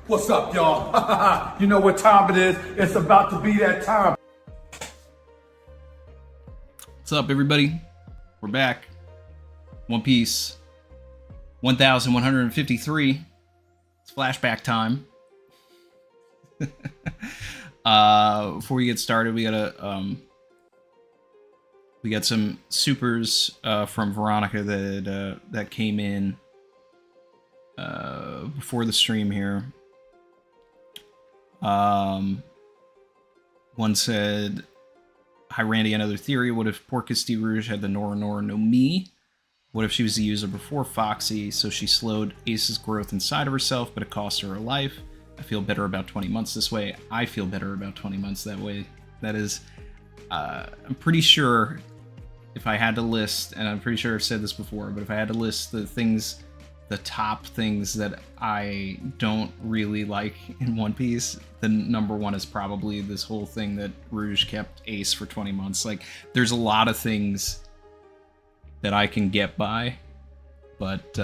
What's up, y'all? You know what time it is. It's about to be that time. What's up, everybody? We're back. One Piece. 1153. It's flashback time. Before we get started, we got some supers from Veronica that came in before the stream here. One said, "Hi Randy, another theory. What if Porcus de Rouge had the Nora Nora no Mi? What if she was the user before Foxy, so she slowed Ace's growth inside of herself, but it cost her her life? I feel better about 20 months this way. I feel better about 20 months that way." That is, I'm pretty sure if I had to list, and I'm pretty sure I've said this before, but if I had to list the top things that I don't really like in One Piece, then number one is probably this whole thing that Rouge kept Ace for 20 months. Like, there's a lot of things that I can get by, but,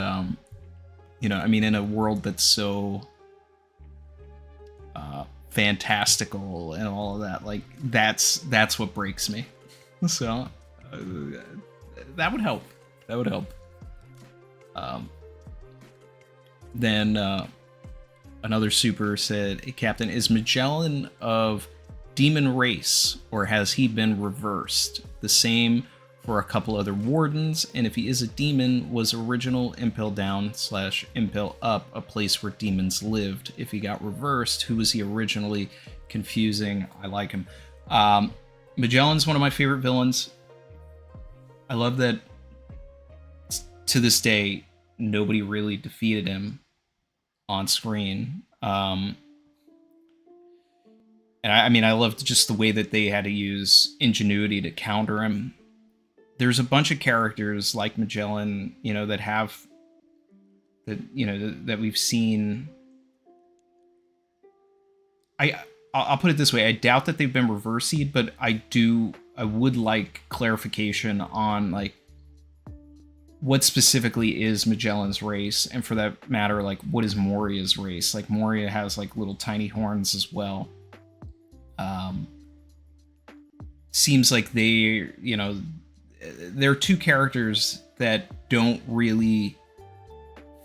you know, I mean, in a world that's so fantastical and all of that, like, that's what breaks me. So, that would help. That would help. Then another super said, "Hey, Captain, is Magellan of demon race, or has he been reversed? The same for a couple other wardens, and if he is a demon, was original Impel Down / Impel Up a place where demons lived? If he got reversed, who was he originally? Confusing. I like him." Magellan's one of my favorite villains. I love that to this day, nobody really defeated him on screen. And I mean, I loved just the way that they had to use ingenuity to counter him. There's a bunch of characters like Magellan, you know, that we've seen. I'll put it this way: I doubt that they've been reversied, but I would like clarification on, like, what specifically is Magellan's race, and for that matter, like, what is Moria's race? Like, Moria has, like, little tiny horns as well. Seems like they're two characters that don't really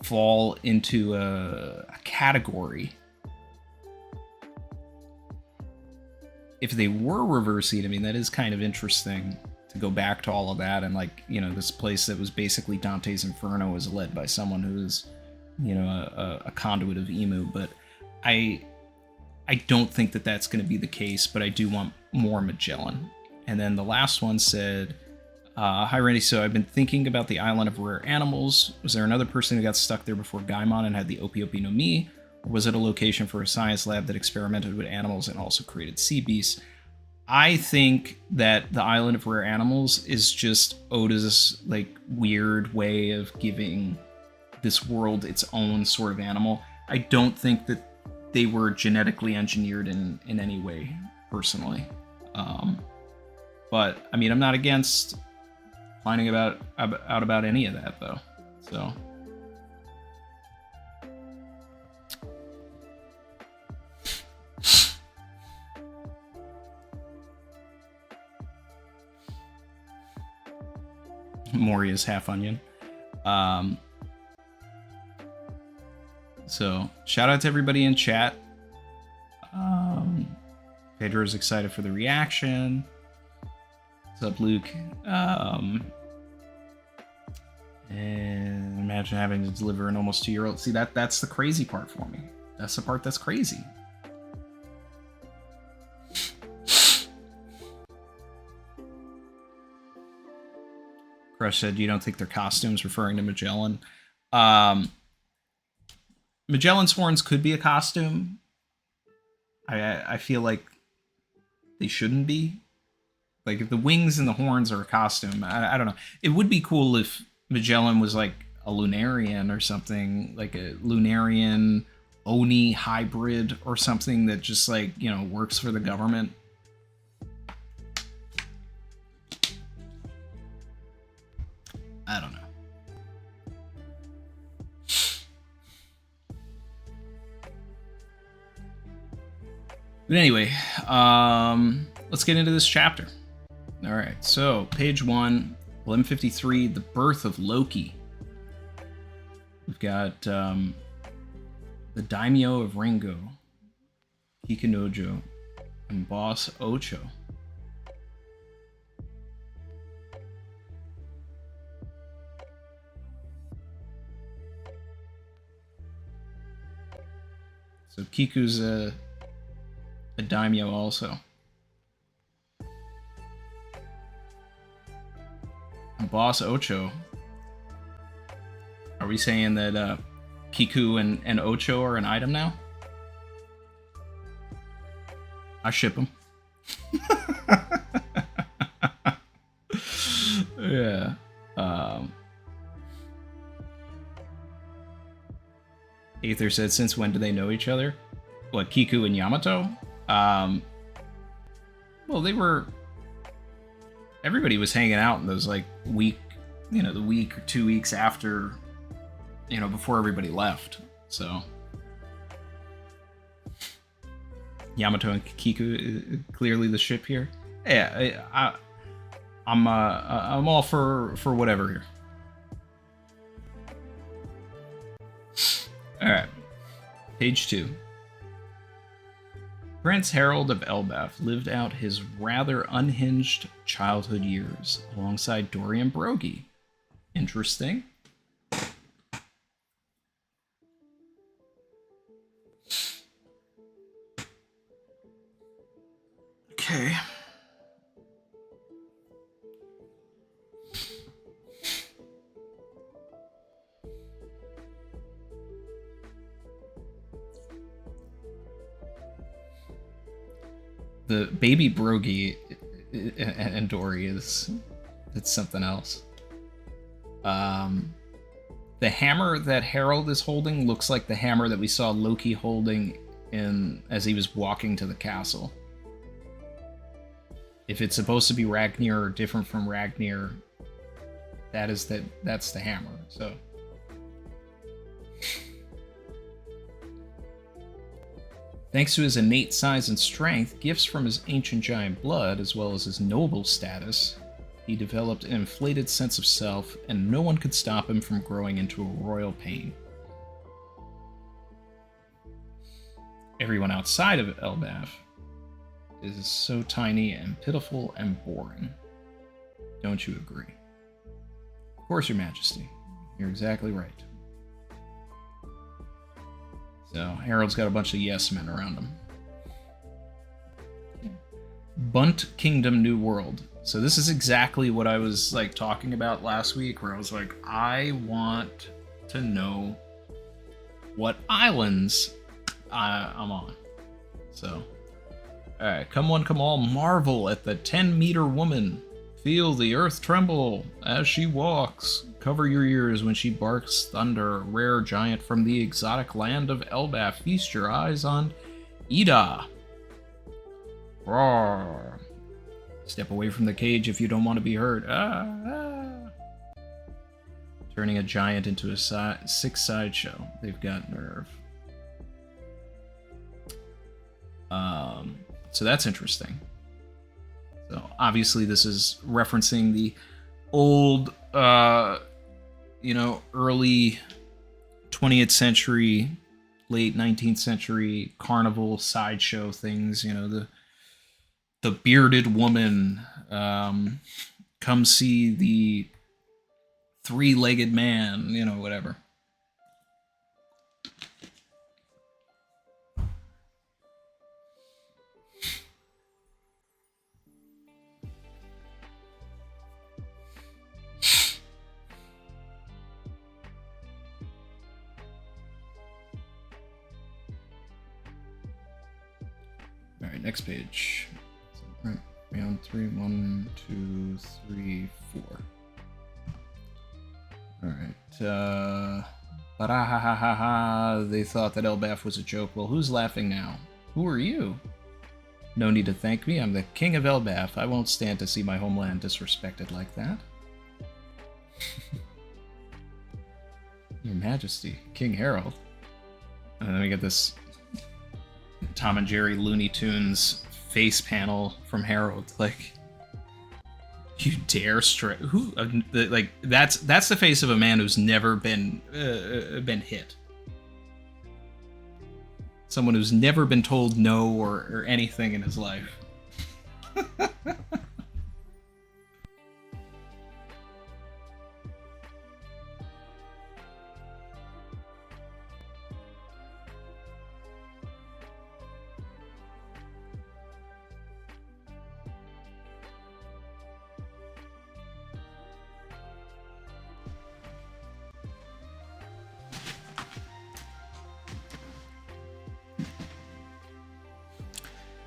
fall into a category. If they were reversing, I mean, that is kind of interesting to go back to all of that, and, like, you know, this place that was basically Dante's Inferno was led by someone who is, you know, a conduit of Emu. But I don't think that that's going to be the case, but I do want more Magellan. And then the last one said, "Hi Randy, so I've been thinking about the island of rare animals. Was there another person who got stuck there before Gaimon and had the Opi Opi no Mi? Or was it a location for a science lab that experimented with animals and also created sea beasts?" I think that the island of rare animals is just Oda's, like, weird way of giving this world its own sort of animal. I don't think that they were genetically engineered in any way, personally. But I mean, I'm not against finding out about any of that, though. So. Moria's half onion. So shout out to everybody in chat. Pedro's excited for the reaction. What's up, Luke? And imagine having to deliver an almost 2-year-old. See, that's the crazy part for me. That's the part that's crazy. Crush said, "You don't think their costumes," referring to Magellan. Magellan's horns could be a costume. I feel like they shouldn't be. Like, if the wings and the horns are a costume, I don't know. It would be cool if Magellan was, like, a Lunarian or something, like a Lunarian Oni hybrid or something that just, like, you know, works for the government. I don't know. But anyway, let's get into this chapter. All right, so page 1, 1153, the birth of Loki. We've got the daimyo of Ringo, Kikunojo, and boss Ocho. So Kiku's a daimyo also. And boss Ocho. Are we saying that Kiku and Ocho are an item now? I ship them. Yeah. Aether said, since when do they know each other? What, Kiku and Yamato? Well, they were... Everybody was hanging out in those, like, week... You know, the week or 2 weeks after... You know, before everybody left. So... Yamato and Kiku, clearly the ship here. Yeah, I'm all for whatever here. All right, page 2. Prince Harald of Elbaf lived out his rather unhinged childhood years alongside Dorian Brogi. Interesting. Okay. The baby Brogi and Dory it's something else. The hammer that Harald is holding looks like the hammer that we saw Loki holding as he was walking to the castle. If it's supposed to be Ragnir or different from Ragnir, that's the hammer. So thanks to his innate size and strength, gifts from his ancient giant blood, as well as his noble status, he developed an inflated sense of self, and no one could stop him from growing into a royal pain. Everyone outside of Elbaf is so tiny and pitiful and boring. Don't you agree? Of course, Your Majesty. You're exactly right. So, Harold's got a bunch of yes men around him. Bunt Kingdom New World. So this is exactly what I was like talking about last week, where I was like, I want to know what islands I'm on. So, alright, come one, come all, marvel at the 10-meter woman. Feel the earth tremble as she walks. Cover your ears when she barks thunder. Rare giant from the exotic land of Elbaf. Feast your eyes on Ida. Roar. Step away from the cage if you don't want to be hurt. Turning a giant into a sick sideshow. They've got nerve. So that's interesting. So obviously this is referencing the old, early 20th century, late 19th century carnival sideshow things. You know, the bearded woman, come see the three-legged man, whatever. All right, next page. Round 3, 1, 2, 3, 4. Alright, they thought that Elbaf was a joke. Well, who's laughing now? Who are you? No need to thank me, I'm the king of Elbaf. I won't stand to see my homeland disrespected like that. Your Majesty, King Harold. And then we get this Tom and Jerry Looney Tunes face panel from Harold. Like, you dare strike? Who? Like, that's the face of a man who's never been hit. Someone who's never been told no or anything in his life.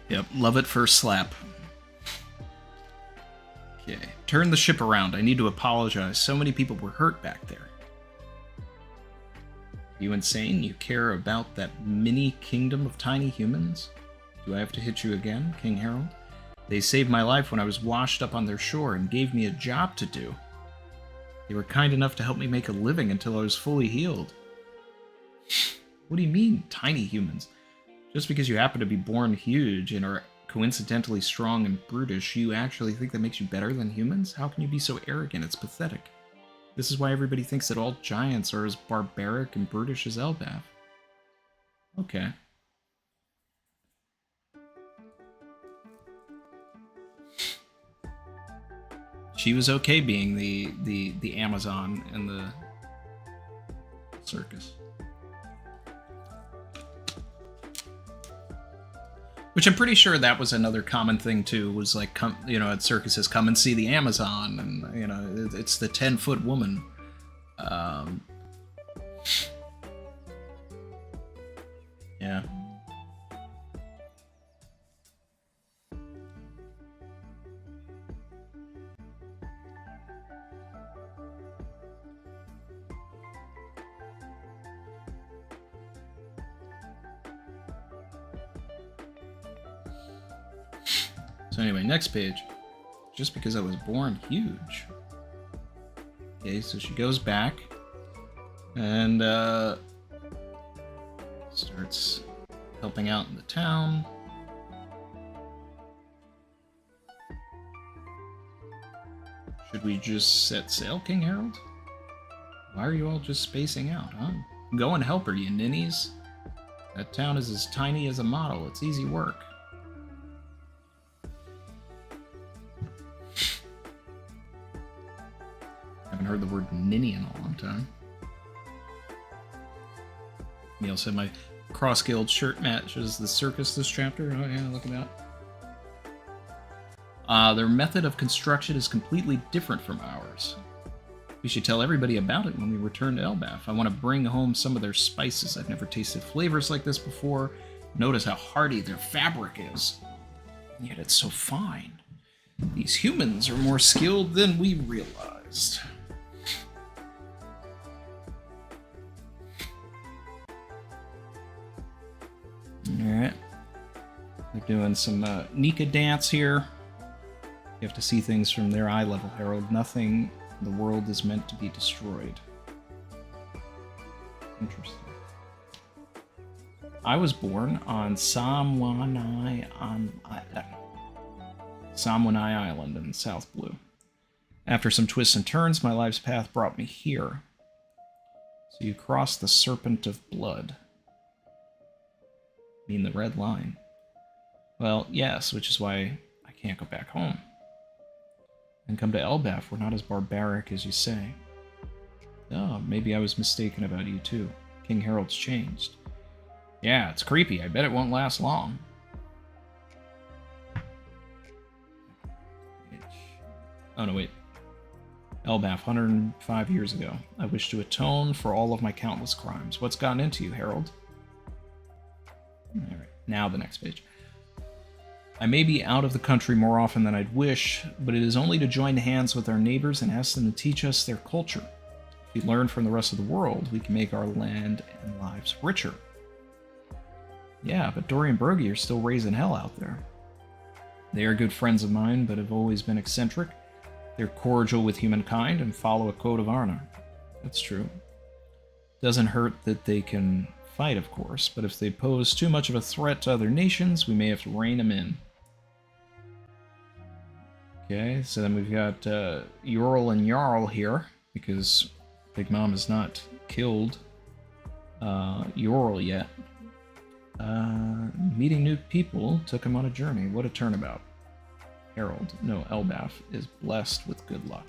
Yep, love it first slap. Okay, turn the ship around. I need to apologize. So many people were hurt back there. You insane? You care about that mini kingdom of tiny humans? Do I have to hit you again, King Harold? They saved my life when I was washed up on their shore and gave me a job to do. They were kind enough to help me make a living until I was fully healed. What do you mean, tiny humans? Just because you happen to be born huge and are coincidentally strong and brutish, you actually think that makes you better than humans? How can you be so arrogant? It's pathetic. This is why everybody thinks that all giants are as barbaric and brutish as Elbaf. Okay. She was okay being the Amazon in the circus. Which I'm pretty sure that was another common thing too, was like, at circuses, come and see the Amazon, and, it's the 10-foot woman. Yeah. So anyway, next page. Just because I was born huge. Okay, so she goes back and starts helping out in the town. Should we just set sail, King Harold? Why are you all just spacing out, huh? Go and help her, you ninnies. That town is as tiny as a model. It's easy work. Haven't heard the word ninny in a long time. Neil said my cross-guild shirt matches the circus this chapter. Oh yeah, look at that. Their method of construction is completely different from ours. We should tell everybody about it when we return to Elbaf. I want to bring home some of their spices. I've never tasted flavors like this before. Notice how hardy their fabric is. And yet it's so fine. These humans are more skilled than we realized. Alright. They're doing some Nika dance here. You have to see things from their eye level, Harold. Nothing in the world is meant to be destroyed. Interesting. I was born on Samwanai Island in South Blue. After some twists and turns, my life's path brought me here. So you crossed the Serpent of Blood. I mean the red line. Well, yes, which is why I can't go back home. And come to Elbaf, we're not as barbaric as you say. Oh, maybe I was mistaken about you too. King Harold's changed. Yeah, it's creepy. I bet it won't last long. Oh no, wait. Elbaf, 105 years ago. I wish to atone for all of my countless crimes. What's gotten into you, Harold? Alright, now the next page. I may be out of the country more often than I'd wish, but it is only to join hands with our neighbors and ask them to teach us their culture. If we learn from the rest of the world, we can make our land and lives richer. Yeah, but Dory and Brogy are still raising hell out there. They are good friends of mine, but have always been eccentric. They're cordial with humankind and follow a code of honor. That's true. Doesn't hurt that they can fight, of course, but if they pose too much of a threat to other nations, we may have to rein them in. Okay, so then we've got Jorl and Jarl here, because Big Mom has not killed Jorl yet. Meeting new people took him on a journey. What a turnabout. Harald, no, Elbaf, is blessed with good luck.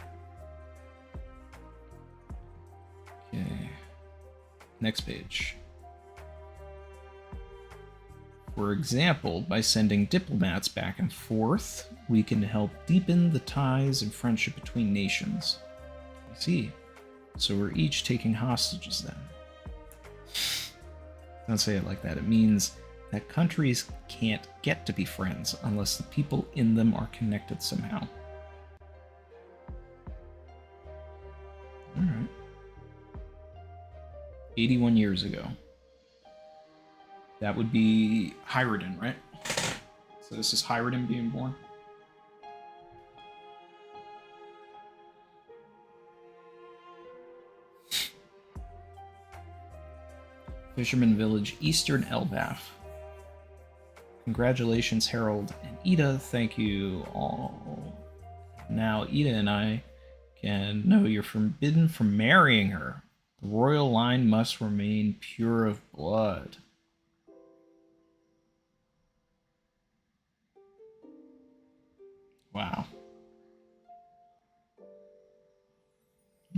Okay. Next page. For example, by sending diplomats back and forth, we can help deepen the ties and friendship between nations. I see. So we're each taking hostages then. Don't say it like that. It means that countries can't get to be friends unless the people in them are connected somehow. Alright. 81 years ago. That would be Hyrden, right? So this is Hyrden being born. Fisherman Village, Eastern Elbaf. Congratulations, Harald and Ida. Thank you all. Now, Ida and I can... No, you're forbidden from marrying her. The royal line must remain pure of blood. Wow.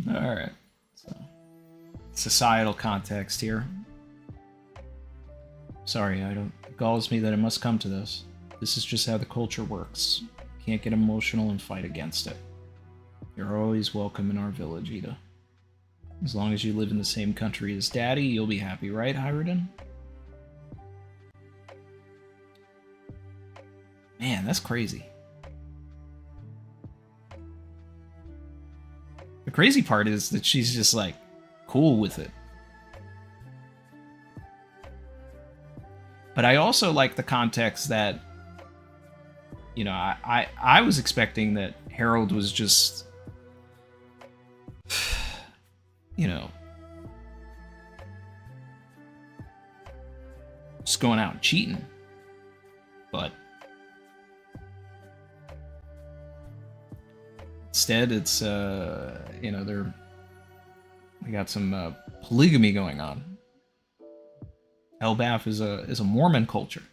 Alright. So, societal context here. Sorry, it galls me that it must come to this. This is just how the culture works. Can't get emotional and fight against it. You're always welcome in our village, Ida. As long as you live in the same country as Daddy, you'll be happy, right, Hyrden? Man, that's crazy. The crazy part is that she's just, like, cool with it. But I also like the context that, you know, I was expecting that Harald was just, you know, just going out and cheating. But instead, it's, you know, we got some polygamy going on. Elbaf is a Mormon culture.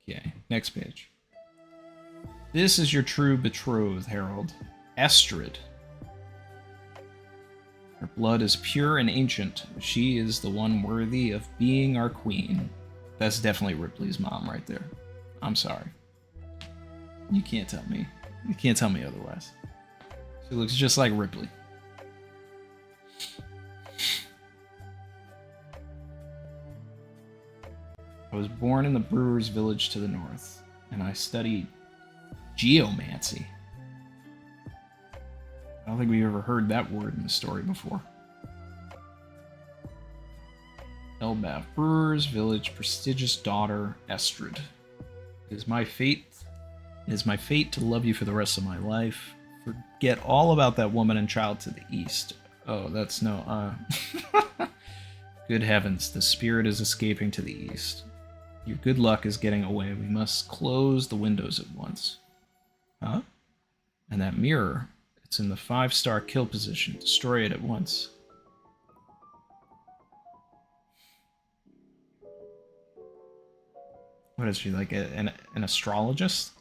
Okay, next page. This is your true betrothed, Harald. Estrid. Her blood is pure and ancient. She is the one worthy of being our queen. That's definitely Ripley's mom right there. I'm sorry. You can't tell me. You can't tell me otherwise. She looks just like Ripley. I was born in the brewer's village to the north, and I studied geomancy. I don't think we've ever heard that word in the story before. Elbaf brewer's village, prestigious daughter, Estrid. It is my fate to love you for the rest of my life. Forget all about that woman and child to the east. Oh, that's no, Good heavens, the spirit is escaping to the east. Your good luck is getting away. We must close the windows at once. Huh? And that mirror, it's in the 5-star kill position. Destroy it at once. What is she, like an astrologist?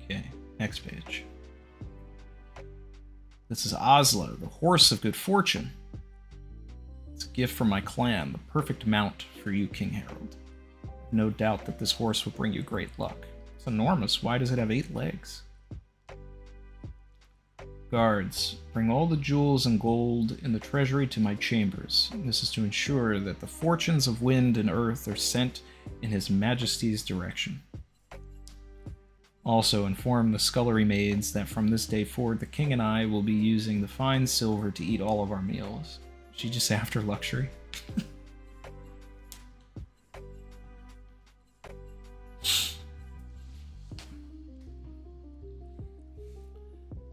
Okay, next page. This is Oslo, the horse of good fortune. It's a gift from my clan, the perfect mount for you, King Harald. No doubt that this horse will bring you great luck. It's enormous. Why does it have 8 legs? Guards, bring all the jewels and gold in the treasury to my chambers. This is to ensure that the fortunes of wind and earth are sent in His Majesty's direction. Also, inform the scullery maids that from this day forward, the king and I will be using the fine silver to eat all of our meals. Is she just after luxury?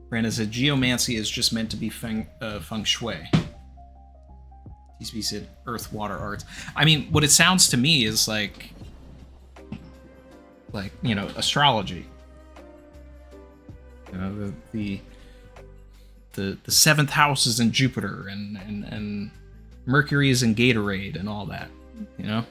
Brandon said geomancy is just meant to be feng shui. TSB said earth, water, arts. I mean, what it sounds to me is like you know, astrology. You know, the seventh house is in Jupiter, and Mercury is in Gatorade, and all that. You know.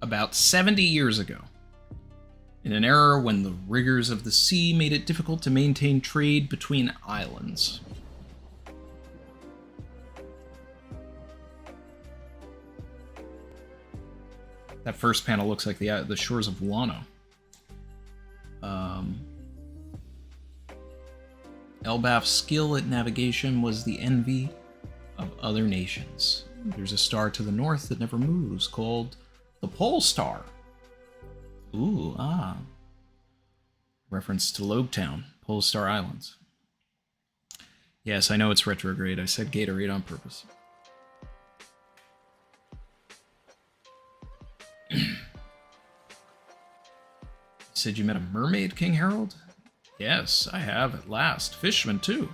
About 70 years ago, in an era when the rigors of the sea made it difficult to maintain trade between islands. That first panel looks like the shores of Wano. Elbaf's skill at navigation was the envy of other nations. There's a star to the north that never moves, called the Pole Star. Ooh, ah. Reference to Lobetown, Pole Star Islands. Yes, I know it's retrograde. I said Gatorade on purpose. Said you met a mermaid, King Harold? Yes, I have at last. Fishermen, too.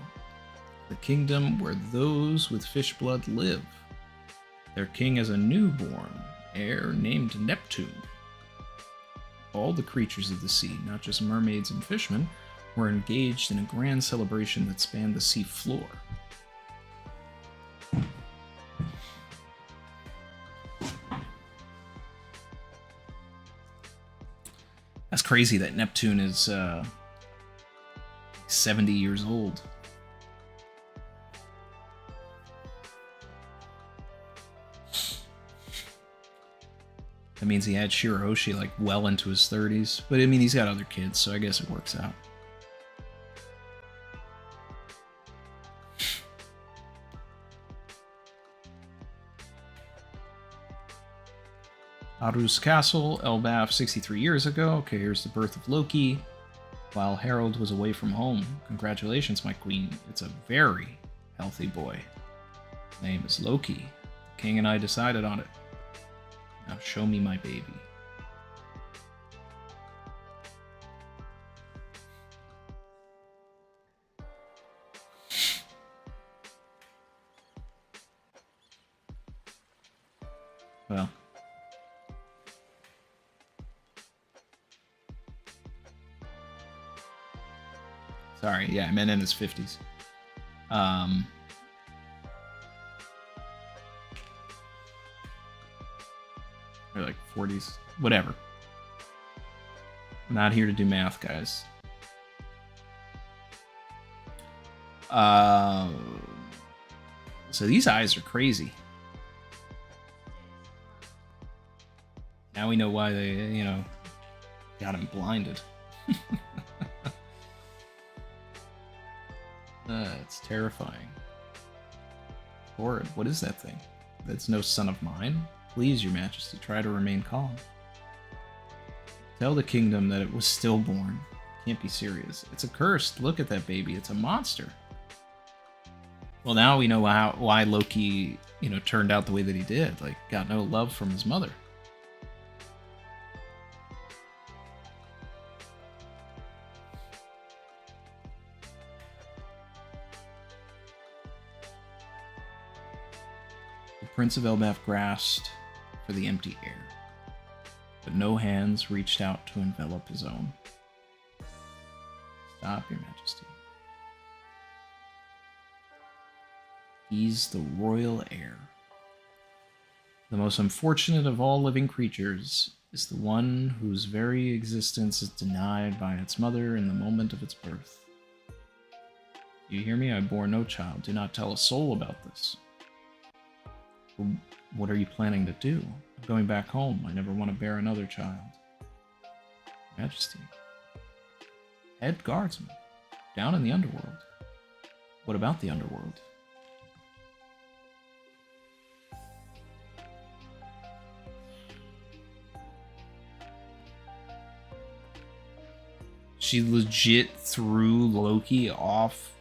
The kingdom where those with fish blood live. Their king is a newborn heir named Neptune. All the creatures of the sea, not just mermaids and fishmen, were engaged in a grand celebration that spanned the sea floor. That's crazy that Neptune is 70 years old. That means he had Shirahoshi like well into his 30s. But I mean, he's got other kids, so I guess it works out. Aru's castle, Elbaf 63 years ago. Okay, here's the birth of Loki. While Harold was away from home. Congratulations, my queen. It's a very healthy boy. His name is Loki. The king and I decided on it. Now show me my baby. Well. Sorry, yeah, I meant in his 50s. Or like 40s. Whatever. I'm not here to do math, guys. So these eyes are crazy. Now we know why they, you know, got him blinded. It's terrifying. Horrid. What is that thing? That's no son of mine? Please, your majesty, try to remain calm. Tell the kingdom that it was stillborn. Can't be serious. It's accursed. Look at that baby. It's a monster. Well, now we know why Loki, you know, turned out the way that he did. Like, got no love from his mother. The Prince of Elbaf grasped for the empty air, but no hands reached out to envelop his own. Stop, your majesty. He's the royal heir. The most unfortunate of all living creatures is the one whose very existence is denied by its mother in the moment of its birth. You hear me? I bore no child. Do not tell a soul about this. What are you planning to do? I'm going back home. I never want to bear another child. Majesty. Head guardsman. Down in the underworld. What about the underworld? She legit threw Loki off.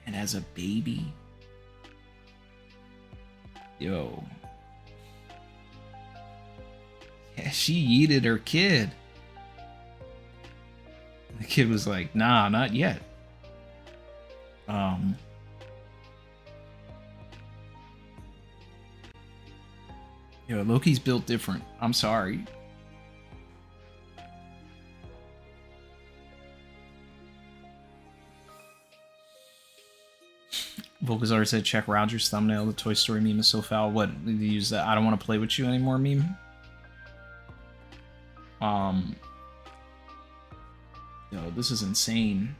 And as a baby. Yo. Yeah, she yeeted her kid. The kid was like, nah, not yet. Yo, Loki's built different. I'm sorry. Volkazar said, check Roger's thumbnail. The Toy Story meme is so foul. What? Did you use that I don't want to play with you anymore meme? Yo, this is insane.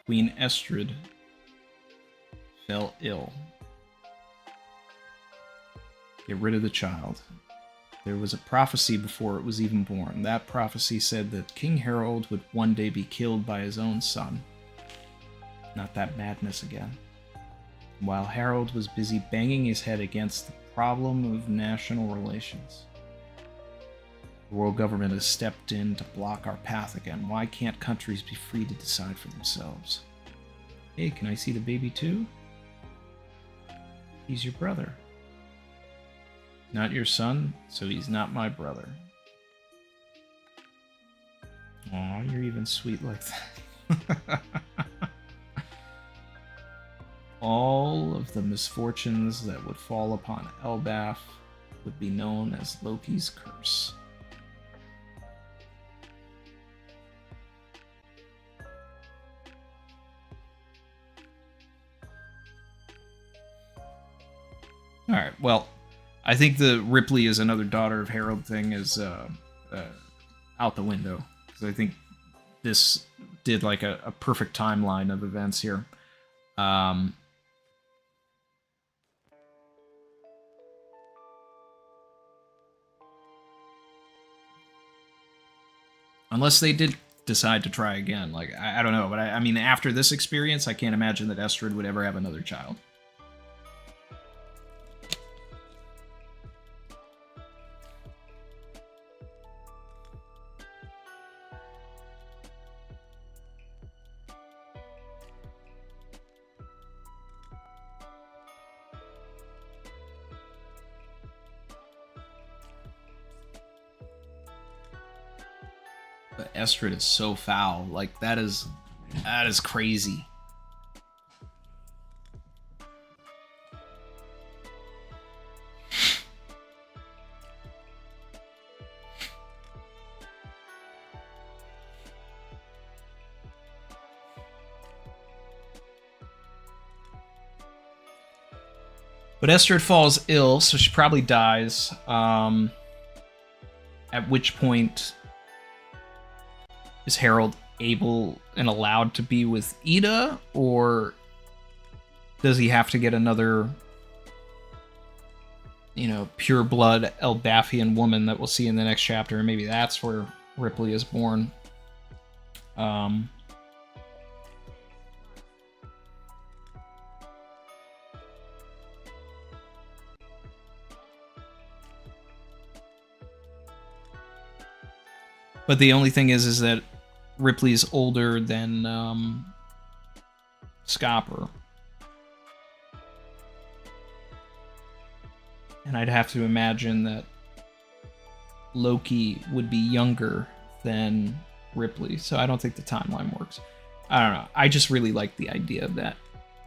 Queen Estrid fell ill. Get rid of the child. There was a prophecy before it was even born. That prophecy said that King Harald would one day be killed by his own son. Not that madness again. While Harald was busy banging his head against the problem of national relations. The world government has stepped in to block our path again. Why can't countries be free to decide for themselves? Hey, can I see the baby too? He's your brother. Not your son, so he's not my brother. Aw, you're even sweet like that. All of the misfortunes that would fall upon Elbaf would be known as Loki's curse. Alright, well, I think the Ripley is another daughter of Harald thing is out the window. Because I think this did like a perfect timeline of events here. Unless they did decide to try again. Like, I don't know. But I mean, after this experience, I can't imagine that Estrid would ever have another child. But Estrid is so foul. Like, that is crazy. But Estrid falls ill, so she probably dies. At which point is Harald able and allowed to be with Ida, or does he have to get another, you know, pure blood Elbafian woman that we'll see in the next chapter, and maybe that's where Ripley is born. But the only thing is that Ripley's older than Scopper. And I'd have to imagine that Loki would be younger than Ripley, so I don't think the timeline works. I don't know. I just really like the idea of that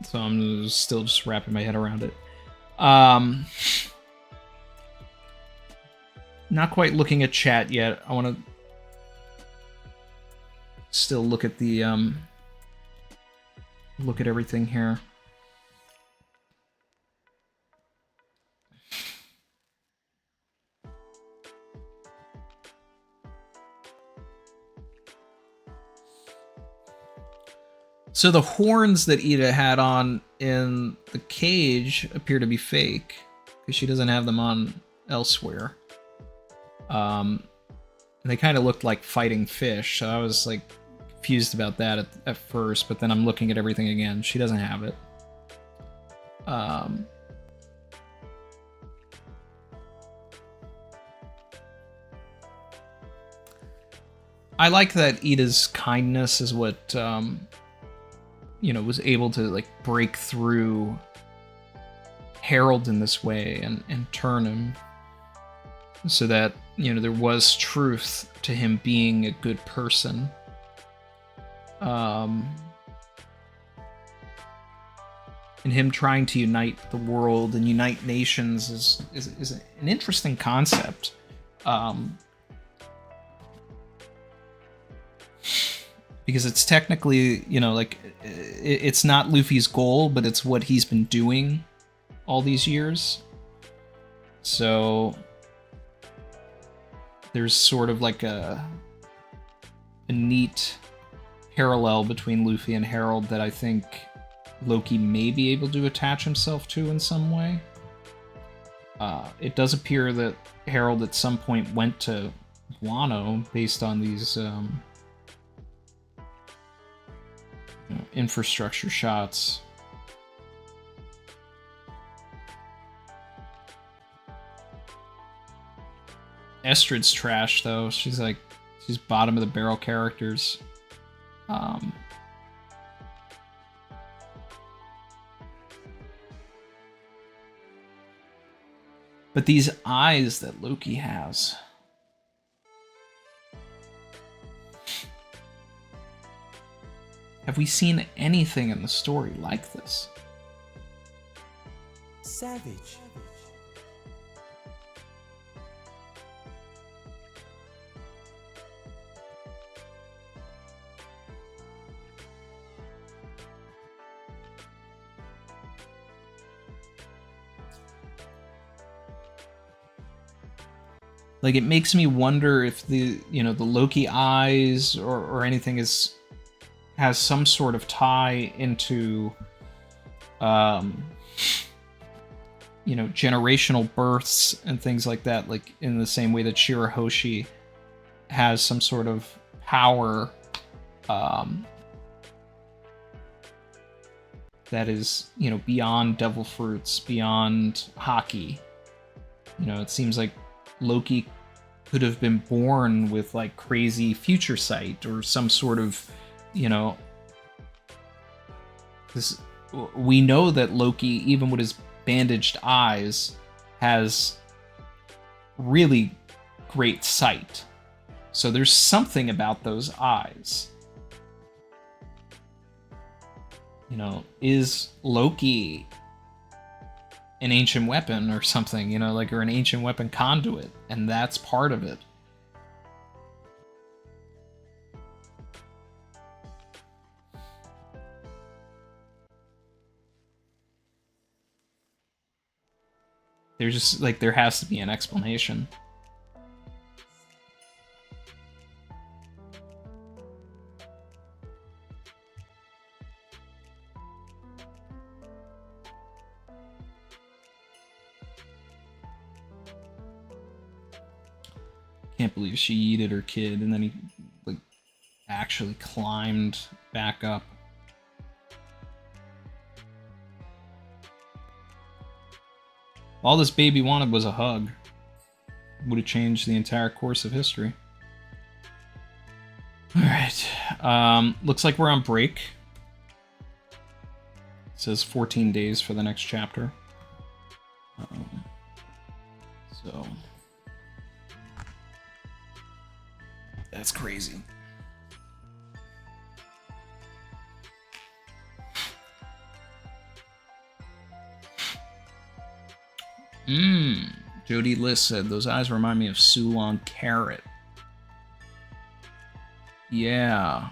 so I'm still just wrapping my head around it. Not quite looking at chat yet. I want to still look at the look at everything here. So the horns that Ida had on in the cage appear to be fake, because she doesn't have them on elsewhere. And they kind of looked like fighting fish, so I was like confused about that at first, but then I'm looking at everything again. She doesn't have it. I like that Ida's kindness is what you know, was able to like break through Harald in this way and turn him, so that, you know, there was truth to him being a good person. And him trying to unite the world and unite nations is an interesting concept. Because it's technically, you know, like, it's not Luffy's goal, but it's what he's been doing all these years. So there's sort of like a neat parallel between Luffy and Harald that I think Loki may be able to attach himself to in some way. It does appear that Harald at some point went to Wano based on these infrastructure shots. Estrid's trash, though. She's bottom of the barrel characters. But these eyes that Loki has. Have we seen anything in the story like this? Savage. Like, it makes me wonder if the, you know, the Loki eyes or anything has some sort of tie into, you know, generational births and things like that, like in the same way that Shirahoshi has some sort of power that is, you know, beyond devil fruits, beyond hockey. You know, it seems like Loki could have been born with like crazy future sight or some sort of, you know, this. We know that Loki, even with his bandaged eyes, has really great sight. So there's something about those eyes. You know, is Loki an ancient weapon or something, you know, like, or an ancient weapon conduit, and that's part of it. There's just, like, there has to be an explanation. Can't believe she yeeted her kid and then he, like, actually climbed back up. All this baby wanted was a hug. Would have changed the entire course of history. Alright. Looks like we're on break. It says 14 days for the next chapter. So... that's crazy. Jody List said, those eyes remind me of Sulon Carrot. Yeah.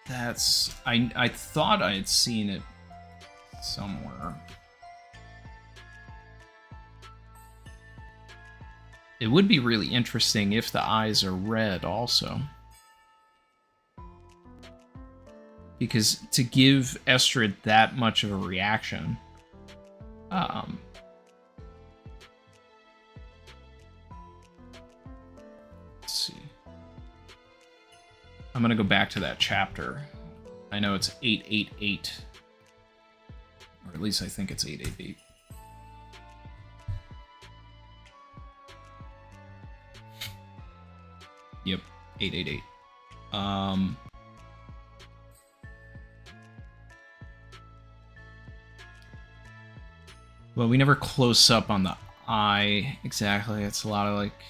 That's... I thought I had seen it somewhere. It would be really interesting if the eyes are red also. Because to give Estrid that much of a reaction... let's see. I'm gonna go back to that chapter. I know it's 888. Or at least I think it's 888. Yep, 888. Well, we never close up on the eye exactly. It's a lot of like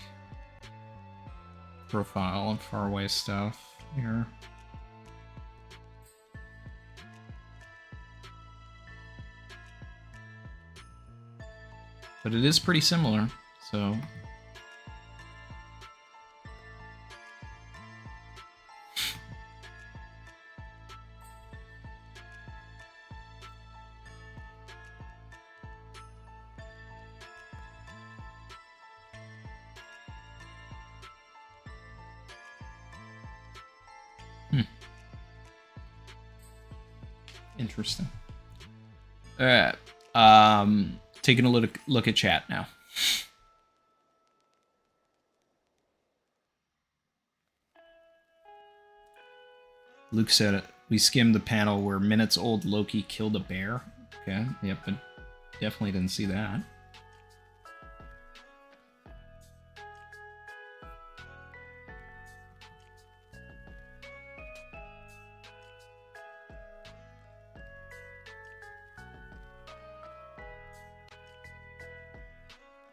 profile and far away stuff here. But it is pretty similar, so... Interesting. All right. Taking a look at chat now. Luke said it. We skimmed the panel where minutes old Loki killed a bear. Okay. Yep. But definitely didn't see that.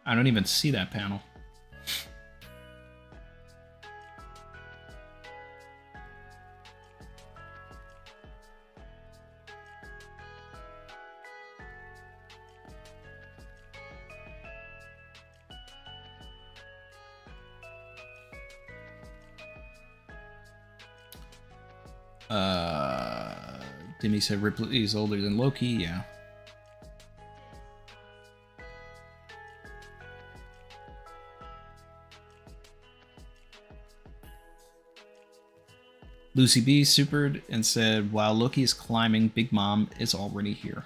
I don't even see that panel. Dimmy said Ripley is older than Loki, yeah. Lucy B supered and said, while Loki is climbing, Big Mom is already here.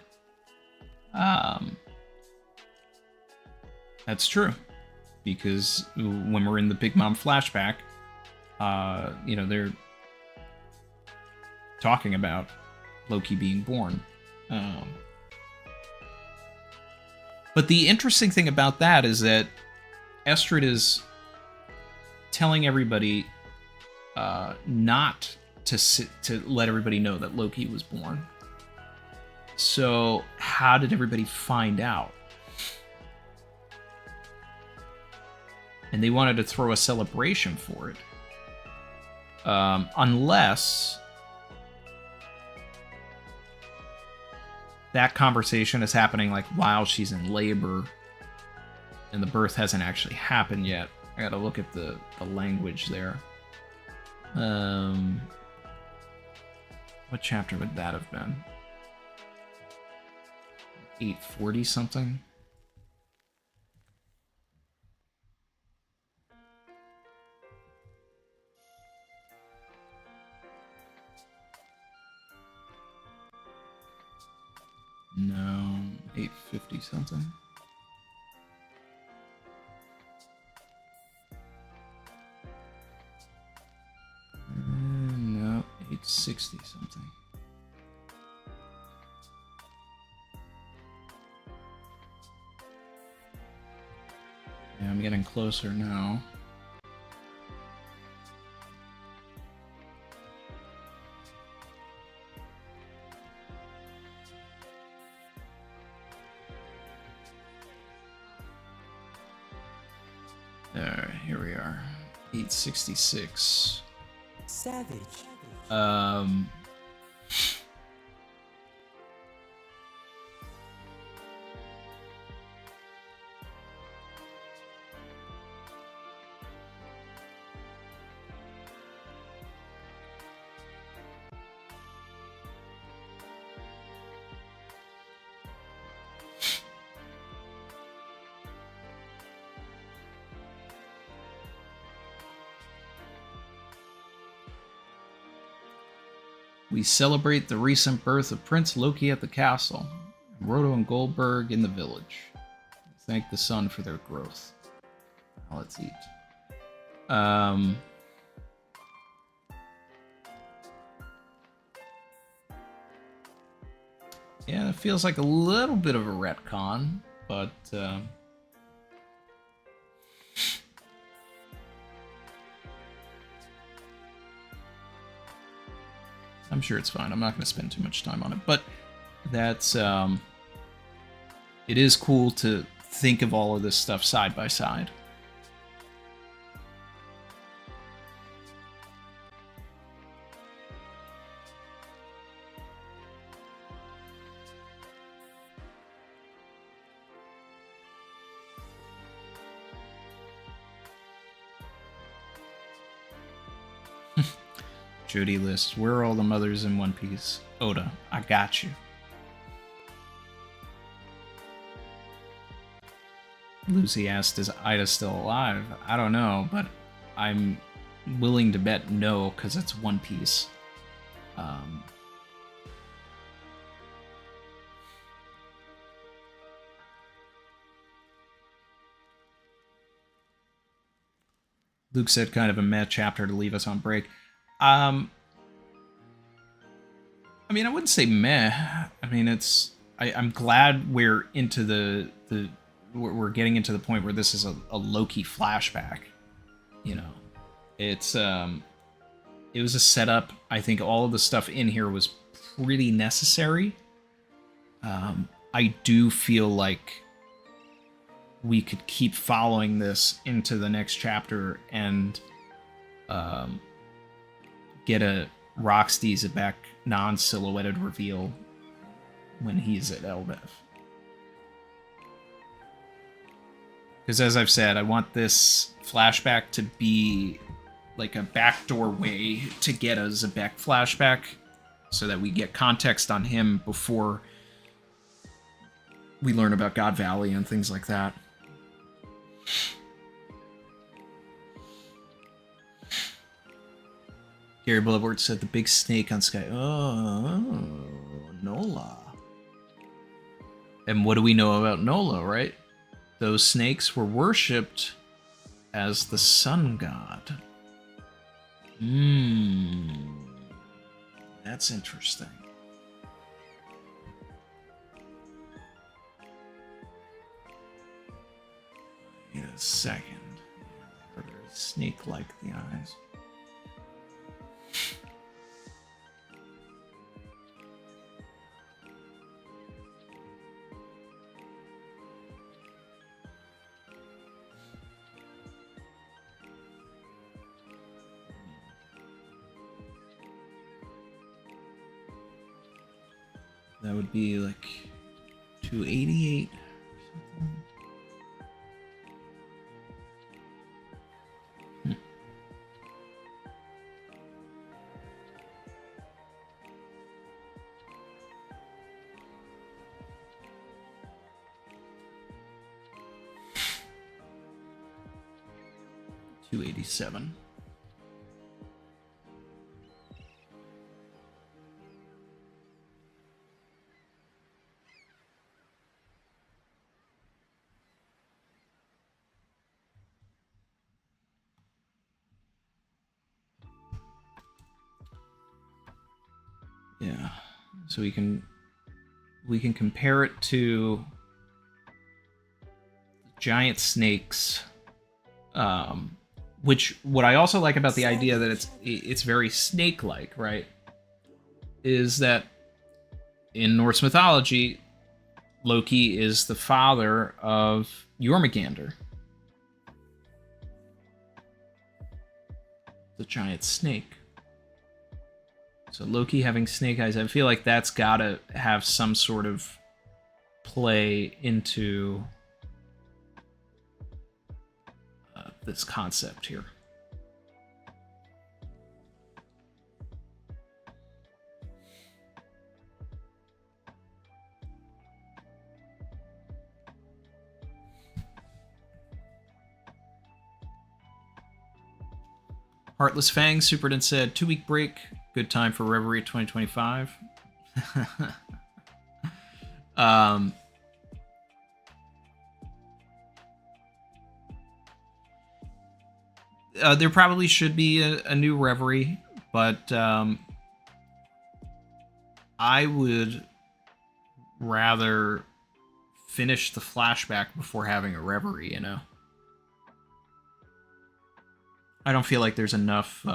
That's true. Because when we're in the Big Mom flashback, you know, they're talking about Loki being born. But the interesting thing about that is that Estrid is telling everybody not to let everybody know that Loki was born. So how did everybody find out? And they wanted to throw a celebration for it. Unless that conversation is happening like while she's in labor and the birth hasn't actually happened yet. I gotta look at the language there. What chapter would that have been? 840 something? No, 850 something. No, 860 something. Yeah, I'm getting closer now. There, here we are. 866. Savage. We celebrate the recent birth of Prince Loki at the castle, and Roto and Goldberg in the village. Thank the sun for their growth. Now let's eat. Yeah, it feels like a little bit of a retcon, but I'm sure it's fine. I'm not going to spend too much time on it, but that's it is cool to think of all of this stuff side by side. Jody lists, where are all the mothers in One Piece? Oda, I got you. Lucy asked, is Ida still alive? I don't know, but I'm willing to bet no, because it's One Piece. Luke said kind of a meh chapter to leave us on break. I mean, I wouldn't say meh. I mean, I'm glad we're into we're getting into the point where this is a Loki flashback. You know, it was a setup. I think all of the stuff in here was pretty necessary. I do feel like we could keep following this into the next chapter and get a Rocksteady Zebek non-silhouetted reveal when he's at Elbaf. Because as I've said, I want this flashback to be like a backdoor way to get a Zebek flashback so that we get context on him before we learn about God Valley and things like that. Gary Boulevard said the big snake on Sky. Oh, Nola. And what do we know about Nola, right? Those snakes were worshipped as the sun god. That's interesting. Wait a second. They're snake-like, the eyes. That would be like 288 or something. $287. Yeah, so we can compare it to giant snakes, which what I also like about the idea that it's very snake-like, right? Is that in Norse mythology, Loki is the father of Jormungandr, the giant snake. So Loki having snake eyes, I feel like that's gotta have some sort of play into this concept here. Heartless Fang supered and said, 2-week break. Good time for Reverie 2025. um, there probably should be a new Reverie, but I would rather finish the Flashback before having a Reverie, you know? I don't feel like there's enough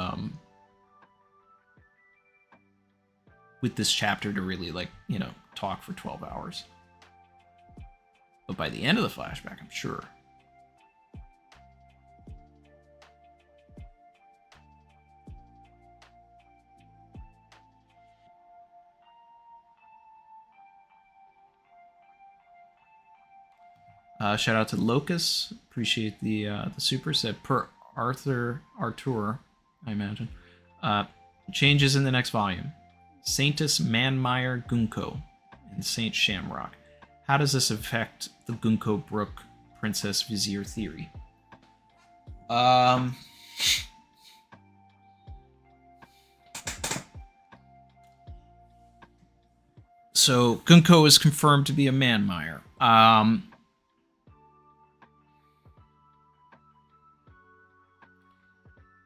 with this chapter to really, like, you know, talk for 12 hours. But by the end of the Flashback, I'm sure. Shout out to Locus. Appreciate the super. Said per Arthur, I imagine. Changes in the next volume. Saintus Manmeyer Gunko and Saint Shamrock. How does this affect the Gunko Brook Princess Vizier theory? So Gunko is confirmed to be a Manmeyer.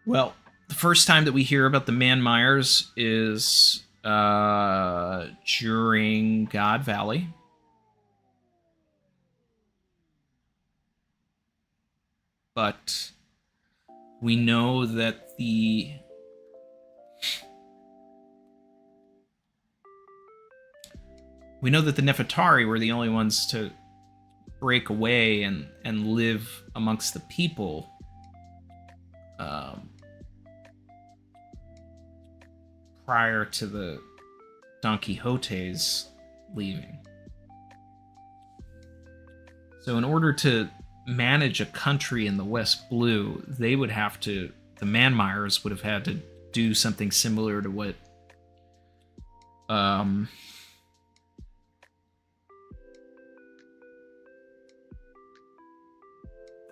Well, the first time that we hear about the Manmeyers is during God Valley. But we know that the Nefertari were the only ones to break away and live amongst the people. Prior to the Don Quixote's leaving. So in order to manage a country in the West Blue, the Manmeyers would have had to do something similar to what the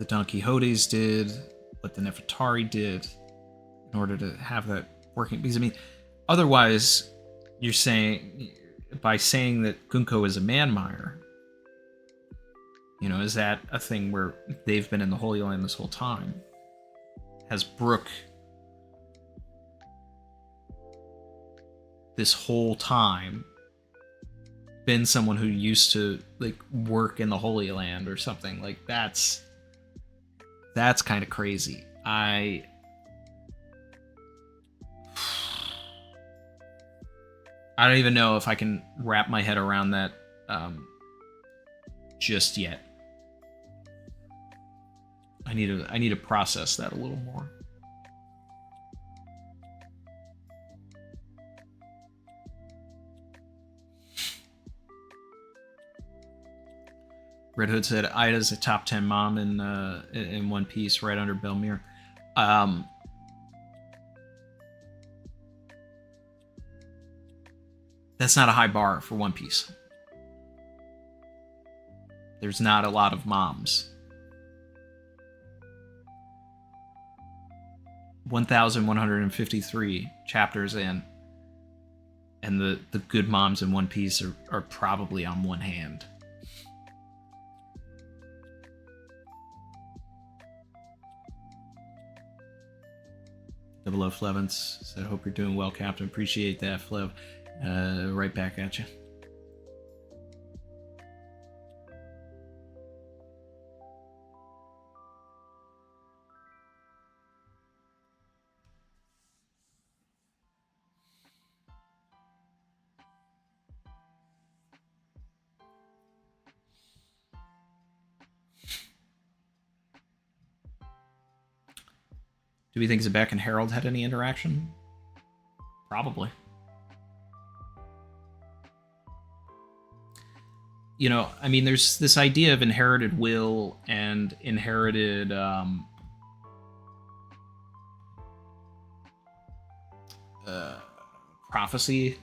Don Quixotes did, what the Nefertari did, in order to have that working. Because, I mean, otherwise, you're saying, by saying that Gunko is a Manmeyer, you know, is that a thing where they've been in the Holy Land this whole time? Has Brooke this whole time been someone who used to, like, work in the Holy Land or something? Like, that's kind of crazy. I don't even know if I can wrap my head around that just yet. I need to process that a little more. Red Hood said Ida's a top 10 mom in One Piece, right under Belmere. That's not a high bar for One Piece. There's not a lot of moms. 1,153 chapters in, and the good moms in One Piece are probably on one hand. Double O Flevens said, "Hope you're doing well, Captain. Appreciate that, Flev. Right back at you." Do we think Zebek and Harald had any interaction? Probably. You know, I mean, there's this idea of inherited will and inherited prophecy.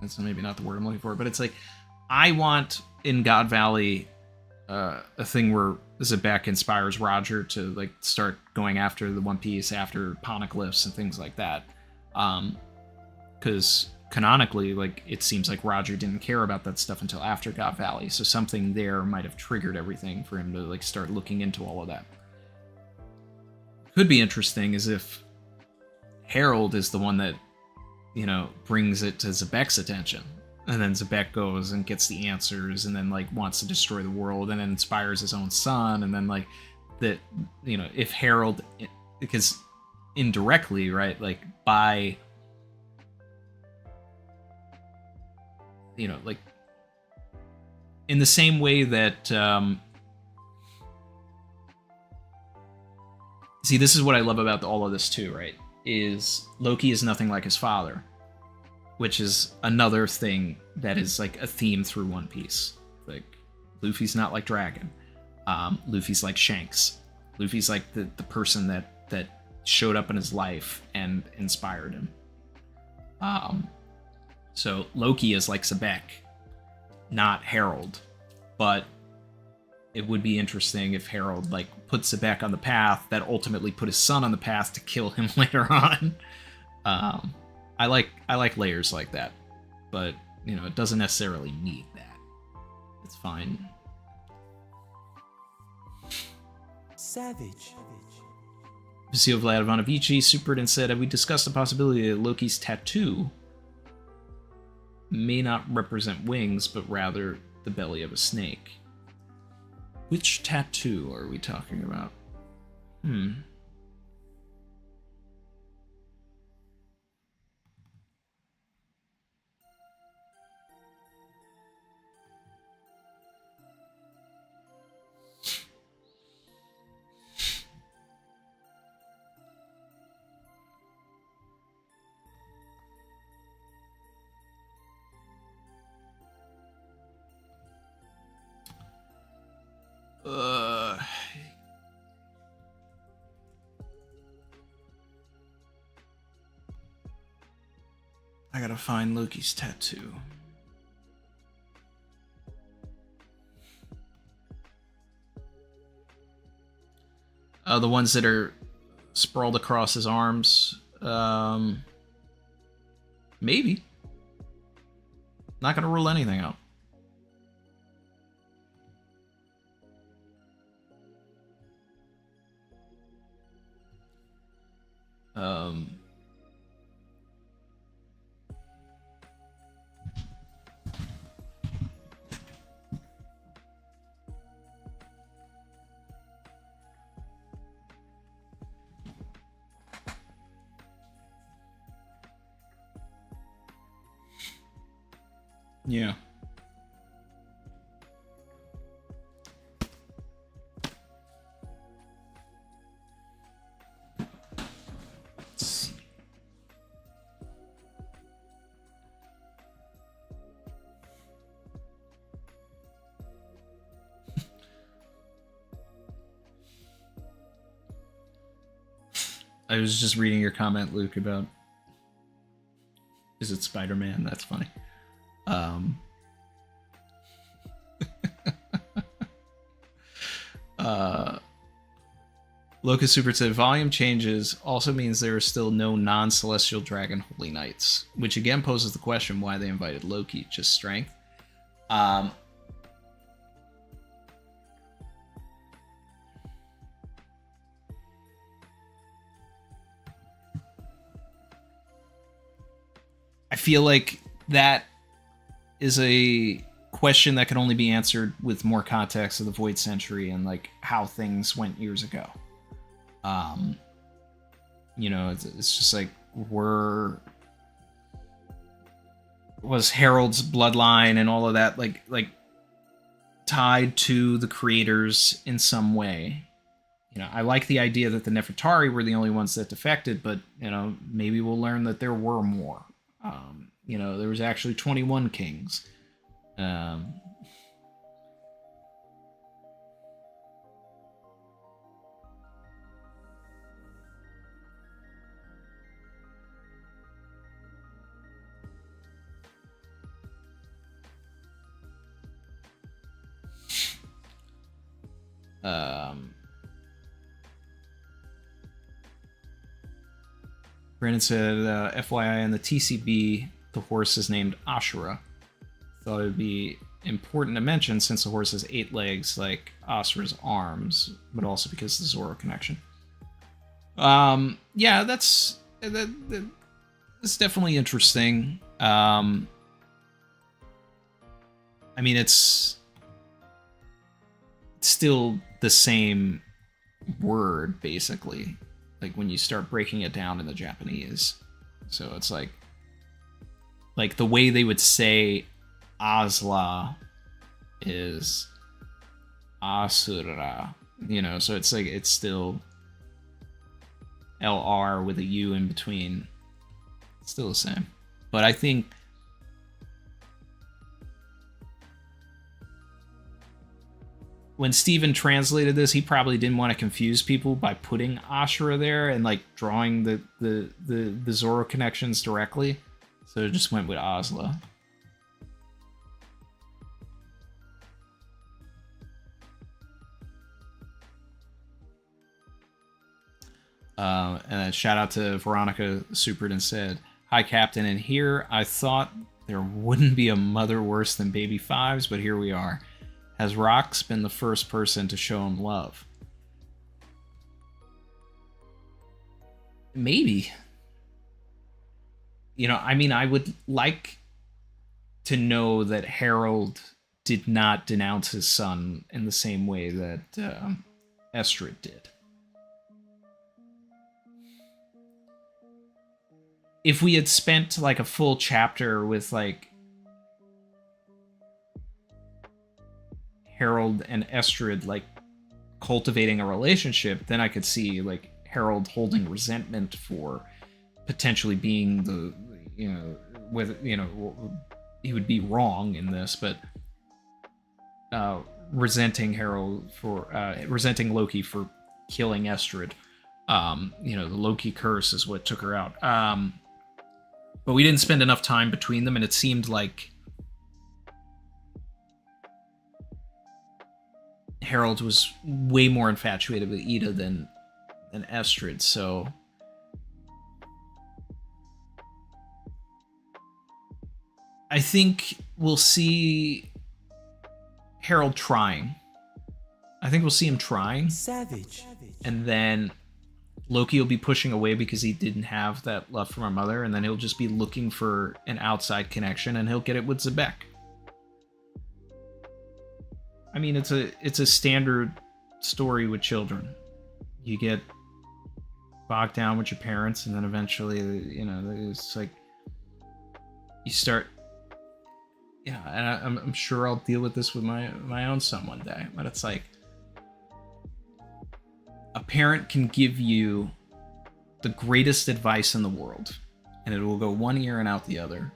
That's maybe not the word I'm looking for, but it's like, I want in God Valley a thing where Zebek inspires Roger to, like, start going after the One Piece, after poneglyphs and things like that. because canonically, like, it seems like Roger didn't care about that stuff until after God Valley, so something there might have triggered everything for him to, like, start looking into all of that. Could be interesting is if Harald is the one that, you know, brings it to Zebek's attention, and then Zebek goes and gets the answers, and then, like, wants to destroy the world, and then inspires his own son, and then, like, that, you know, if Harald, because indirectly, right, like, by, you know, like, in the same way that, see, this is what I love about all of this too, right, is Loki is nothing like his father, which is another thing that is, like, a theme through One Piece. Like, Luffy's not like Dragon. Luffy's like Shanks. Luffy's like the person that showed up in his life and inspired him. So Loki is like Zebek, not Harald. But it would be interesting if Harald, like, put Zebek on the path that ultimately put his son on the path to kill him later on. I like layers like that, but, you know, it doesn't necessarily need that. It's fine. Savage. Vasile Vlad Ivanovici supered and said, have we discussed the possibility that Loki's tattoo may not represent wings, but rather the belly of a snake? Which tattoo are we talking about? I gotta find Loki's tattoo. The ones that are sprawled across his arms. Maybe. Not gonna rule anything out. Yeah. Let's see. I was just reading your comment, Luke, about is it Spider-Man? That's funny. Locust Super said volume changes also means there are still no non-celestial dragon holy knights, which again poses the question why they invited Loki. Just strength. I feel like that is a question that can only be answered with more context of the Void Century and, like, how things went years ago. You know, it's just like, was Harold's bloodline and all of that like tied to the creators in some way? You know, I like the idea that the Nefertari were the only ones that defected, but, you know, maybe we'll learn that there were more. You know, there was actually 21 kings. Brandon said, FYI, in the TCB, the horse is named Ashura. Thought it would be important to mention since the horse has 8 legs, like Asura's arms, but also because of the Zoro connection. Yeah, that's definitely interesting. I mean, it's still the same word, basically, like when you start breaking it down in the Japanese. So it's like the way they would say Asla is Asura, you know, so it's like it's still LR with a U in between. It's still the same. But I think when Steven translated this, he probably didn't want to confuse people by putting Ashura there and like drawing the Zoro connections directly. So it just went with Asla. And then shout out to Veronica Supered and said, "Hi, Captain. And here I thought there wouldn't be a mother worse than Baby Fives, but here we are. Has Rox been the first person to show him love?" Maybe. You know, I mean, I would like to know that Harold did not denounce his son in the same way that Estrid did. If we had spent like a full chapter with like Harold and Estrid like cultivating a relationship, then I could see like Harold holding resentment for potentially being the, you know, whether, you know, he would be wrong in this, but resenting Harold for resenting Loki for killing Estrid. You know, the Loki curse is what took her out. But we didn't spend enough time between them, and it seemed like Harold was way more infatuated with Ida than Estrid, so I think we'll see Harold trying. I think we'll see him trying. Savage. And then Loki will be pushing away because he didn't have that love from our mother, and then he'll just be looking for an outside connection, and he'll get it with Zebek. I mean, it's a standard story with children. You get bogged down with your parents, and then eventually, you know, it's like you start. Yeah, and I'm sure I'll deal with this with my own son one day, but it's like a parent can give you the greatest advice in the world, and it will go one ear and out the other.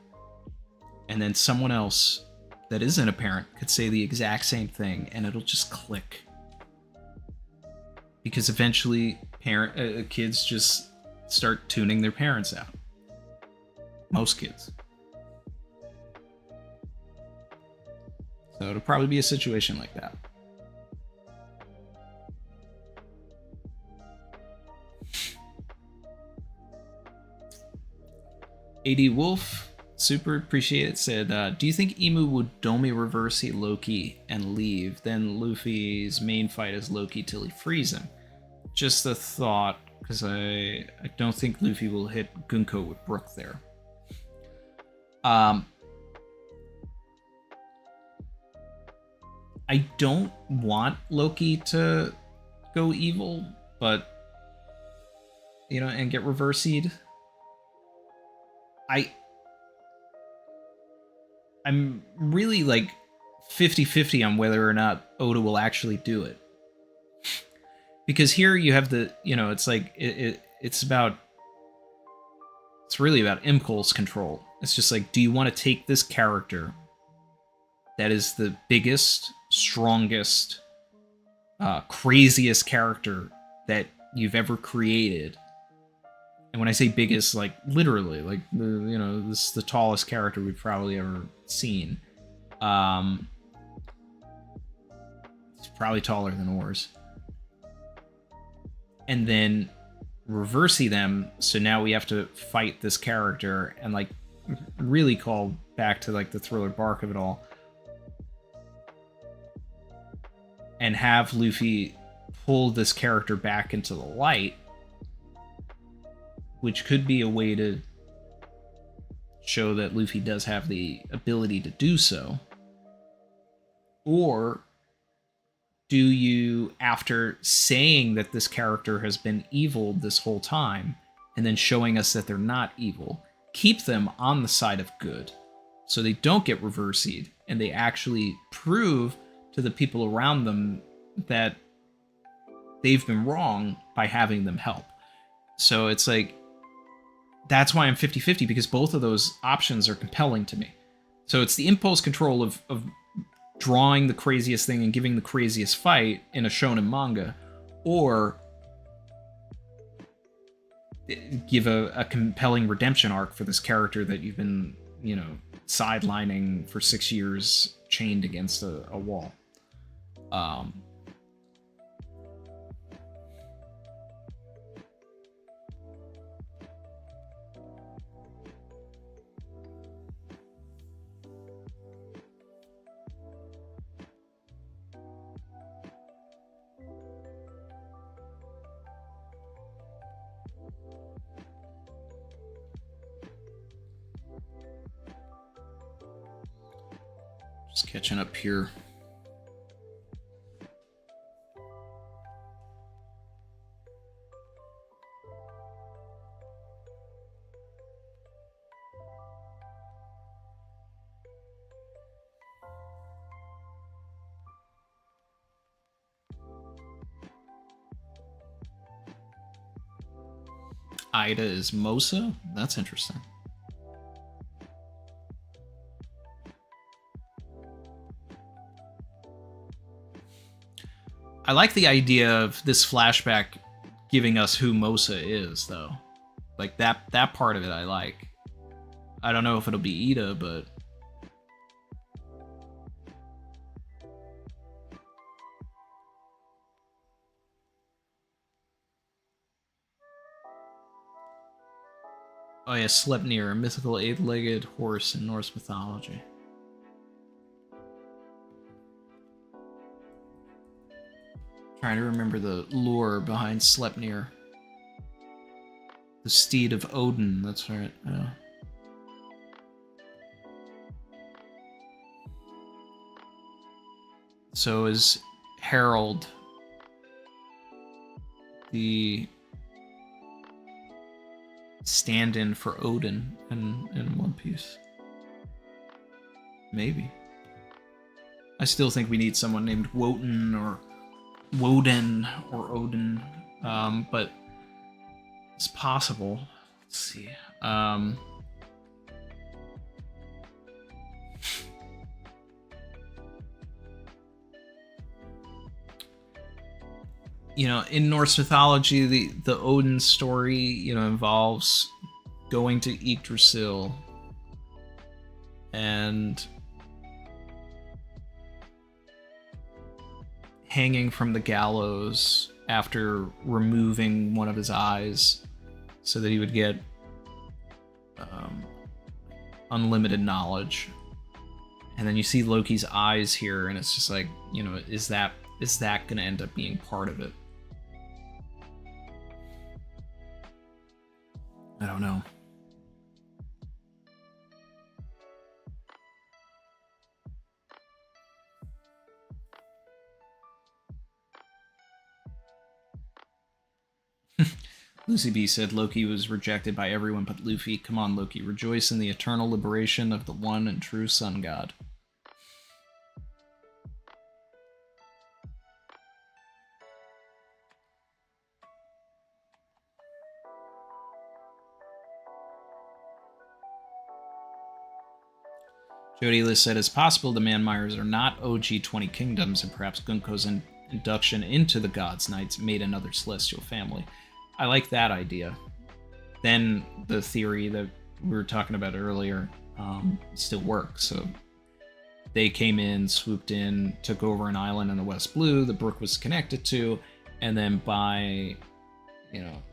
And then someone else that isn't a parent could say the exact same thing, and it'll just click. Because eventually, kids just start tuning their parents out. Most kids. So it'll probably be a situation like that. AD Wolf, super appreciate it, said, do you think Emu would Domi reverse Loki and leave, then Luffy's main fight is Loki till he frees him? Just a thought, because I don't think Luffy will hit Gunko with Brook there. I don't want Loki to go evil, but, you know, and get reversied. I'm really like 50-50 on whether or not Oda will actually do it. Because here you have the, you know, it's like it's really about impulse control. It's just like, do you want to take this character that is the biggest, strongest, craziest character that you've ever created? And when I say biggest, like literally, like this is the tallest character we've probably ever seen. It's probably taller than Oars. And then reversey them, so now we have to fight this character and like really call back to like the thriller bark of it all, and have Luffy pull this character back into the light, which could be a way to show that Luffy does have the ability to do so. Or do you, after saying that this character has been evil this whole time, and then showing us that they're not evil, keep them on the side of good, so they don't get reversied, and they actually prove to the people around them that they've been wrong by having them help. So it's like, that's why I'm 50-50, because both of those options are compelling to me. So it's the impulse control of drawing the craziest thing and giving the craziest fight in a shonen manga, or give a compelling redemption arc for this character that you've been, you know, sidelining for 6 years, chained against a wall. Just catching up here. Ida is Mosa? That's interesting. I like the idea of this flashback giving us who Mosa is, though. Like, that part of it I like. I don't know if it'll be Ida, but... Oh yeah, Sleipnir, a mythical eight-legged horse in Norse mythology. Trying to remember the lore behind Sleipnir. The steed of Odin, that's right. Yeah. So is Harald the stand-in for Odin in One Piece? Maybe. I still think we need someone named Wotan or Woden or Odin, but it's possible. Let's see. You know, in Norse mythology, the Odin story, you know, involves going to Yggdrasil and hanging from the gallows after removing one of his eyes so that he would get unlimited knowledge. And then you see Loki's eyes here, and it's just like, you know, is that going to end up being part of it? I don't know. Lucy B said Loki was rejected by everyone but Luffy. Come on, Loki. Rejoice in the eternal liberation of the one and true sun god. Jody Liz said, it's possible the Manmires are not OG 20 Kingdoms, and perhaps Gunko's induction into the Gods Knights made another celestial family. I like that idea. Then the theory that we were talking about earlier still works. So they came in, swooped in, took over an island in the West Blue the brook was connected to, and then by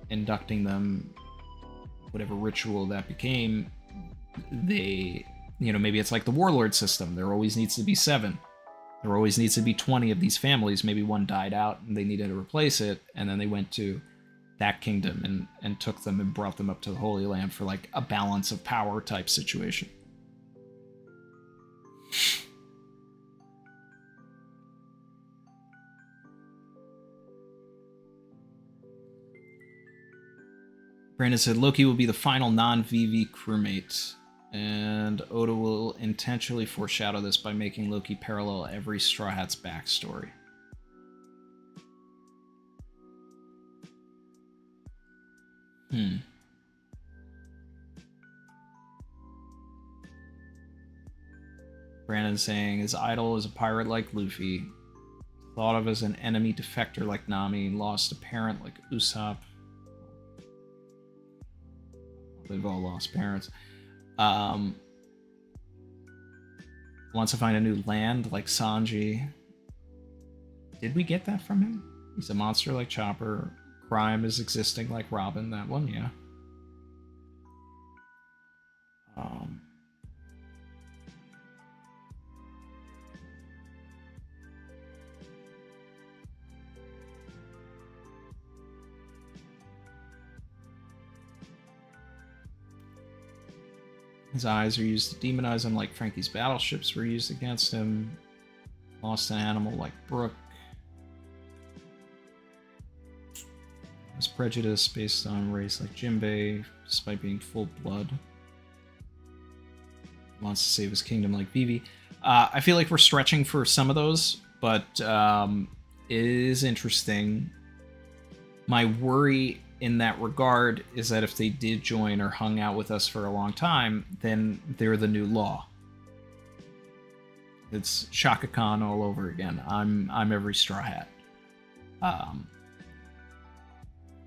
inducting them, whatever ritual that became, they, maybe it's like the warlord system. There always needs to be 7. There always needs to be 20 of these families. Maybe one died out and they needed to replace it, and then they went to that kingdom and took them and brought them up to the Holy Land for like a balance of power type situation. Brandon said Loki will be the final non-VV crewmate, and Oda will intentionally foreshadow this by making Loki parallel every Straw Hat's backstory. Brandon saying his idol is a pirate like Luffy, thought of as an enemy defector like Nami, lost a parent like Usopp. They've all lost parents. Wants to find a new land like Sanji. Did we get that from him? He's a monster like Chopper. Crime is existing like Robin. That one, yeah. His eyes are used to demonize him like Frankie's battleships were used against him. Lost an animal like Brook. His prejudice based on race like Jinbei, despite being full blood. Wants to save his kingdom like Vivi. I feel like we're stretching for some of those, but it is interesting. My worry in that regard is that if they did join or hung out with us for a long time, then they're the new law. It's Shaka Khan all over again. I'm every Straw Hat.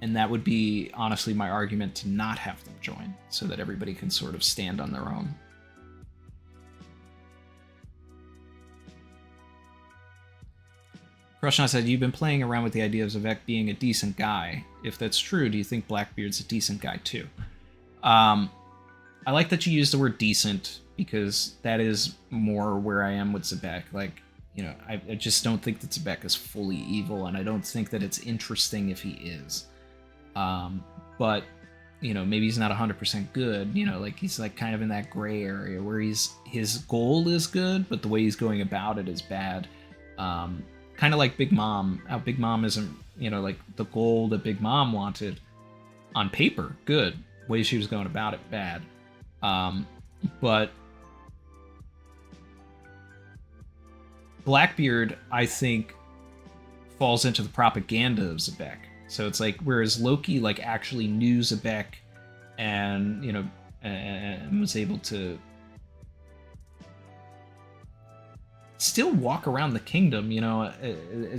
And that would be honestly my argument to not have them join, so that everybody can sort of stand on their own. Krishna said, you've been playing around with the idea of Zavek being a decent guy. If that's true, do you think Blackbeard's a decent guy too? I like that you use the word decent, because that is more where I am with Zabek. Like, I just don't think that Zabek is fully evil, and I don't think that it's interesting if he is. But, maybe he's not 100% good, like he's like kind of in that gray area where his goal is good, but the way he's going about it is bad. Kind of like Big Mom. How Big Mom isn't, like the goal that Big Mom wanted on paper, good. The way she was going about it, bad. But Blackbeard, I think, falls into the propaganda of Zabek. So it's like, whereas Loki like actually knew Zabek and, and was able to still walk around the kingdom,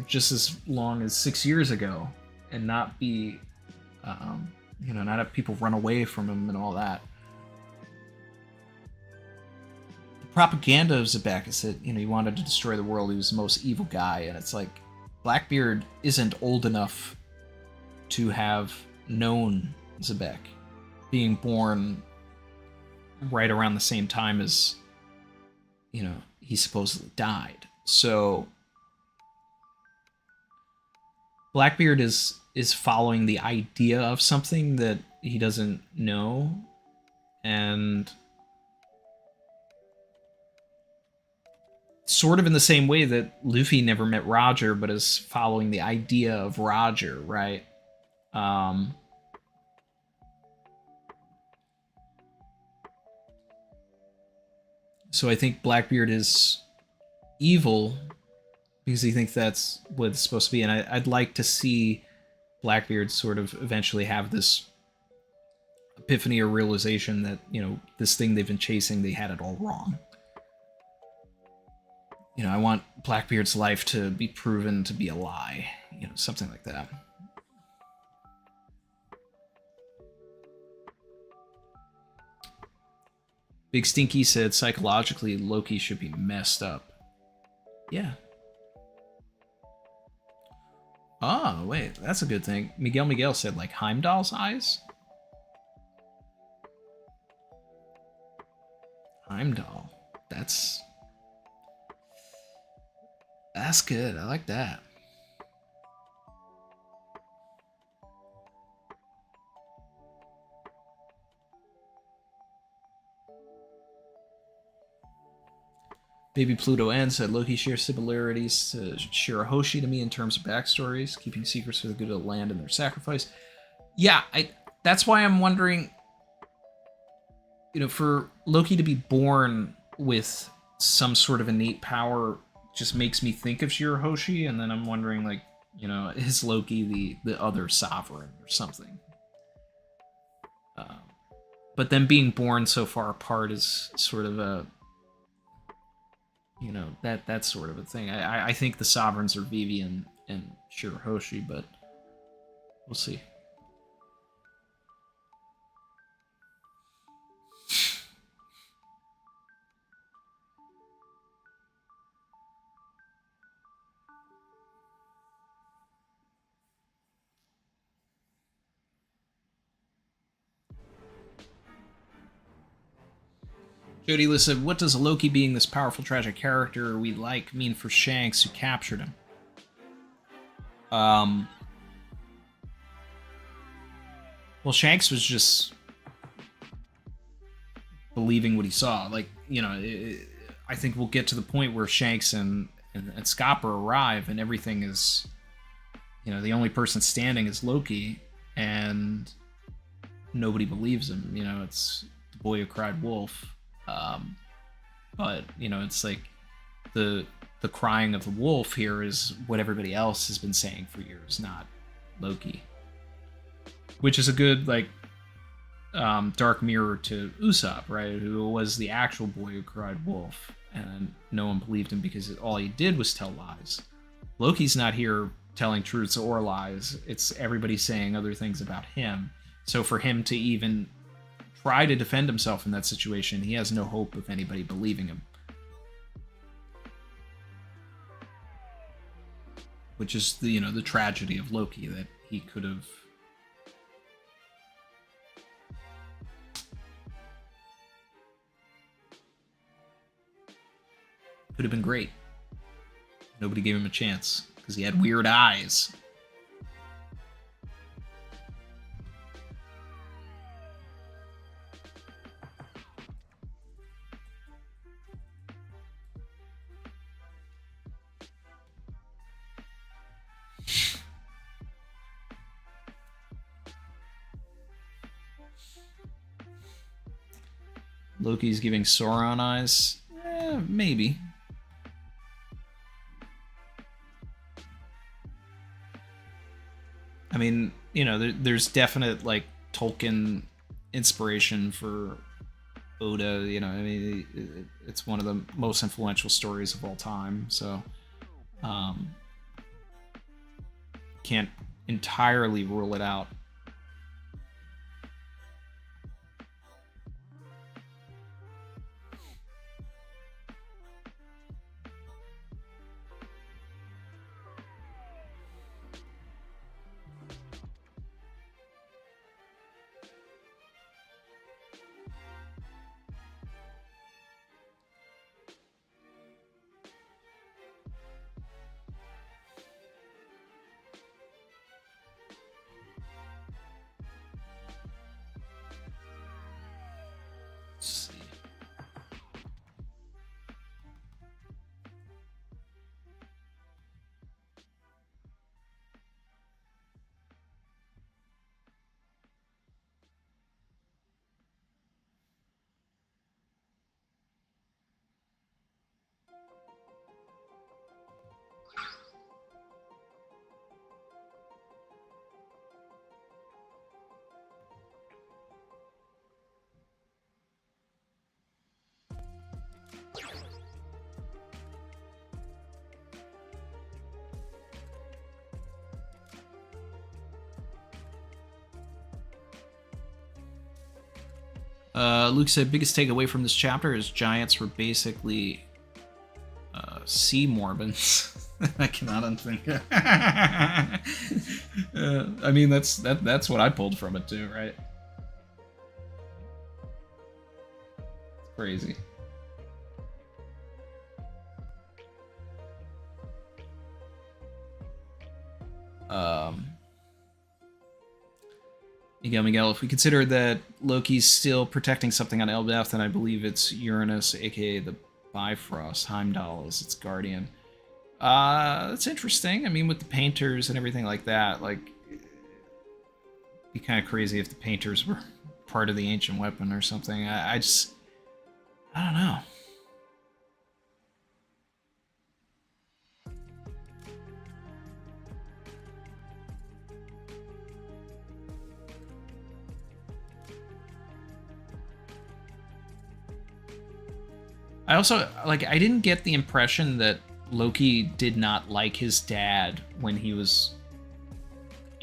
just as long as 6 years ago, and not be, not have people run away from him and all that. The propaganda of Zabek is that, he wanted to destroy the world. He was the most evil guy, and it's like Blackbeard isn't old enough to have known Zabek, being born right around the same time as, he supposedly died. So Blackbeard is following the idea of something that he doesn't know, and sort of in the same way that Luffy never met Roger, but is following the idea of Roger, right? So I think Blackbeard is evil because he thinks that's what it's supposed to be, and I'd like to see Blackbeard sort of eventually have this epiphany or realization that, this thing they've been chasing, they had it all wrong. I want Blackbeard's life to be proven to be a lie, something like that. Big Stinky said psychologically Loki should be messed up. Yeah. Oh, wait, that's a good thing. Miguel said, like, Heimdall's eyes? Heimdall. That's good. I like that. Baby Pluto N said, Loki shares similarities to Shirahoshi to me in terms of backstories, keeping secrets for the good of the land and their sacrifice. Yeah, that's why I'm wondering, you know, for Loki to be born with some sort of innate power just makes me think of Shirahoshi, and then I'm wondering, like, you know, is Loki the other sovereign or something? But then being born so far apart is sort of a, you know, that's sort of a thing. I think the sovereigns are Vivi and Shirahoshi, but we'll see. Jody Liz said, what does Loki being this powerful, tragic character we like mean for Shanks who captured him? Well, Shanks was just believing what he saw. Like, you know, I think we'll get to the point where Shanks and Scopper arrive and everything is, you know, the only person standing is Loki and nobody believes him. You know, it's the boy who cried wolf. But, you know, it's like the crying of the wolf here is what everybody else has been saying for years, not Loki. Which is a good, like, dark mirror to Usopp, right? Who was the actual boy who cried wolf, and no one believed him because all he did was tell lies. Loki's not here telling truths or lies. It's everybody saying other things about him. So for him to even try to defend himself in that situation, he has no hope of anybody believing him. Which is the, you know, the tragedy of Loki, that he could have been great. Nobody gave him a chance because he had weird eyes. Loki's giving Sauron eyes? Maybe. I mean, you know, there's definite, like, Tolkien inspiration for Oda, you know, I mean, it's one of the most influential stories of all time, so can't entirely rule it out. Luke said, biggest takeaway from this chapter is giants were basically sea Morbins. I cannot unthink it. I mean, that's what I pulled from it too, right? It's crazy. Miguel, if we consider that Loki's still protecting something on Elbaf, then I believe it's Uranus, aka the Bifrost. Heimdall is its guardian. That's interesting. I mean, with the painters and everything like that, like, it'd be kind of crazy if the painters were part of the ancient weapon or something. I don't know. I also, like, I didn't get the impression that Loki did not like his dad when he was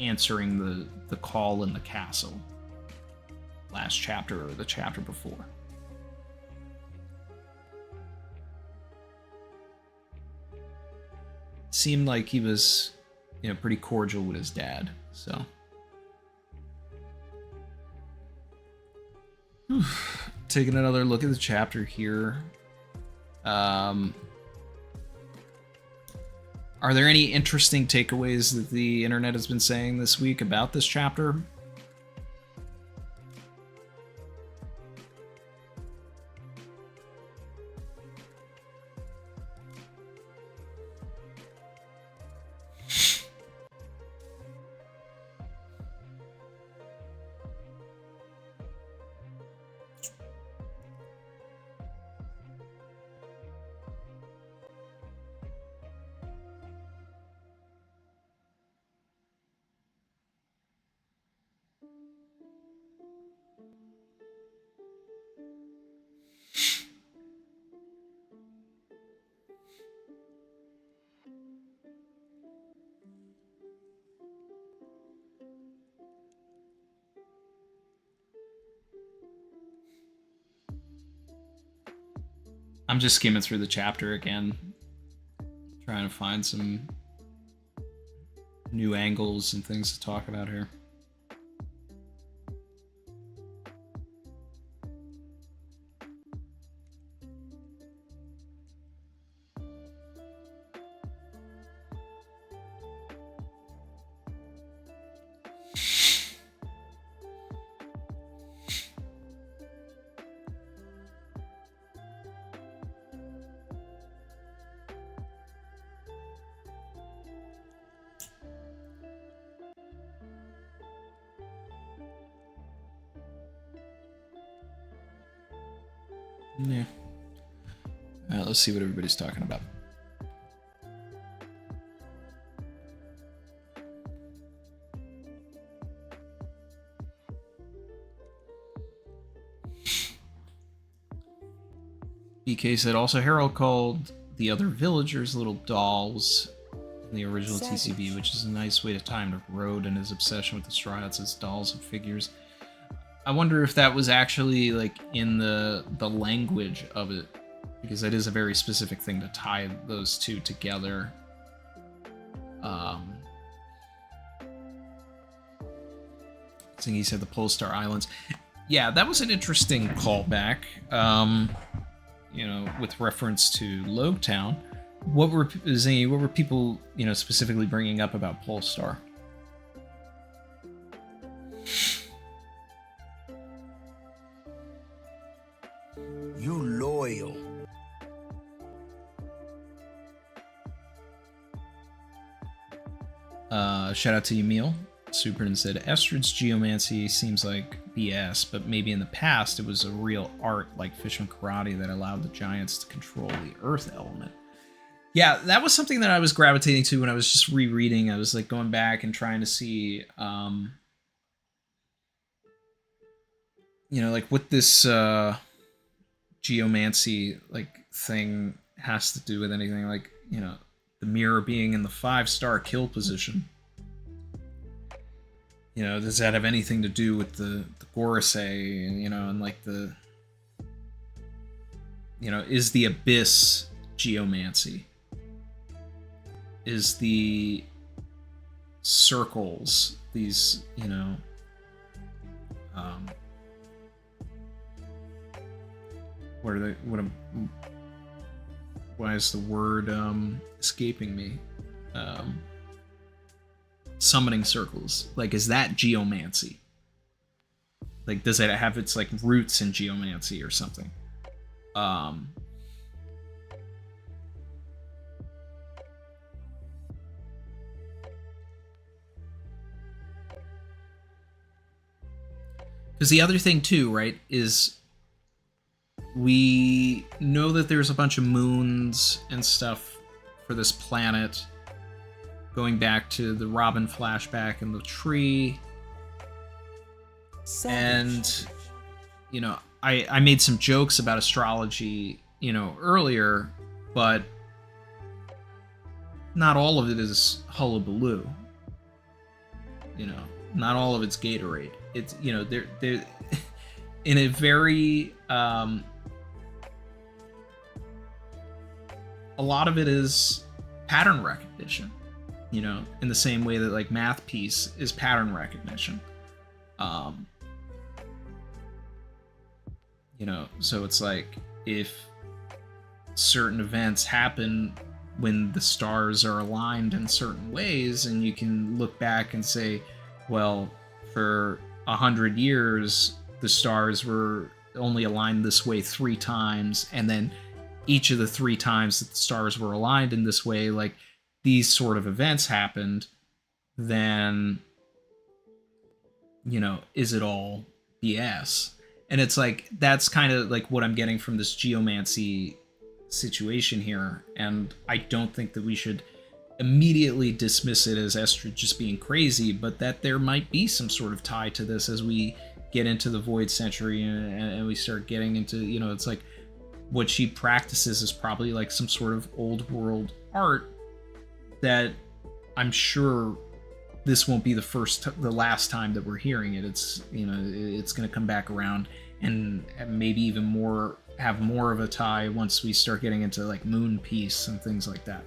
answering the call in the castle last chapter or the chapter before. Seemed like he was, you know, pretty cordial with his dad, so. Taking another look at the chapter here. Are there any interesting takeaways that the internet has been saying this week about this chapter? I'm just skimming through the chapter again, trying to find some new angles and things to talk about here. Yeah. Let's see what everybody's talking about. BK said also Harald called the other villagers little dolls in the original TCB, which is a nice way to tie him to Road and his obsession with the Strats as dolls and figures. I wonder if that was actually like in the language of it, because that is a very specific thing to tie those two together. He said the Polestar Islands. Yeah, that was an interesting callback. You know, with reference to Logtown. What were people, you know, specifically bringing up about Polestar? You loyal. Shout out to Emil. Superin said Estrid's geomancy seems like BS, but maybe in the past it was a real art like Fishman Karate that allowed the giants to control the earth element. Yeah, that was something that I was gravitating to when I was just rereading. I was like going back and trying to see, you know, like what this geomancy like thing has to do with anything, like, you know, the mirror being in the 5-star kill position. You know, does that have anything to do with the Gorosei, and, you know, and like the, you know, is the Abyss geomancy? is the circles, these, what are they, why is the word escaping me? Summoning circles. Like, is that geomancy? Like, does it have its, like, roots in geomancy or something? Because the other thing, too, right, is we know that there's a bunch of moons and stuff for this planet, going back to the Robin flashback and the tree. And, I made some jokes about astrology, earlier, but not all of it is hullabaloo. Not all of it's Gatorade. It's, they're in a very, a lot of it is pattern recognition, in the same way that, like, math piece is pattern recognition. So it's like, if certain events happen when the stars are aligned in certain ways, and you can look back and say, well, for 100 years, the stars were only aligned this way 3 times, and then each of the 3 times that the stars were aligned in this way, like, these sort of events happened, then, is it all BS? And it's like, that's kind of like what I'm getting from this geomancy situation here, and I don't think that we should immediately dismiss it as Esther just being crazy, but that there might be some sort of tie to this as we get into the Void Century and we start getting into, it's like, what she practices is probably like some sort of old world art that I'm sure this won't be the last time that we're hearing it. It's, it's going to come back around and maybe even have more of a tie once we start getting into, like, Moon Piece and things like that.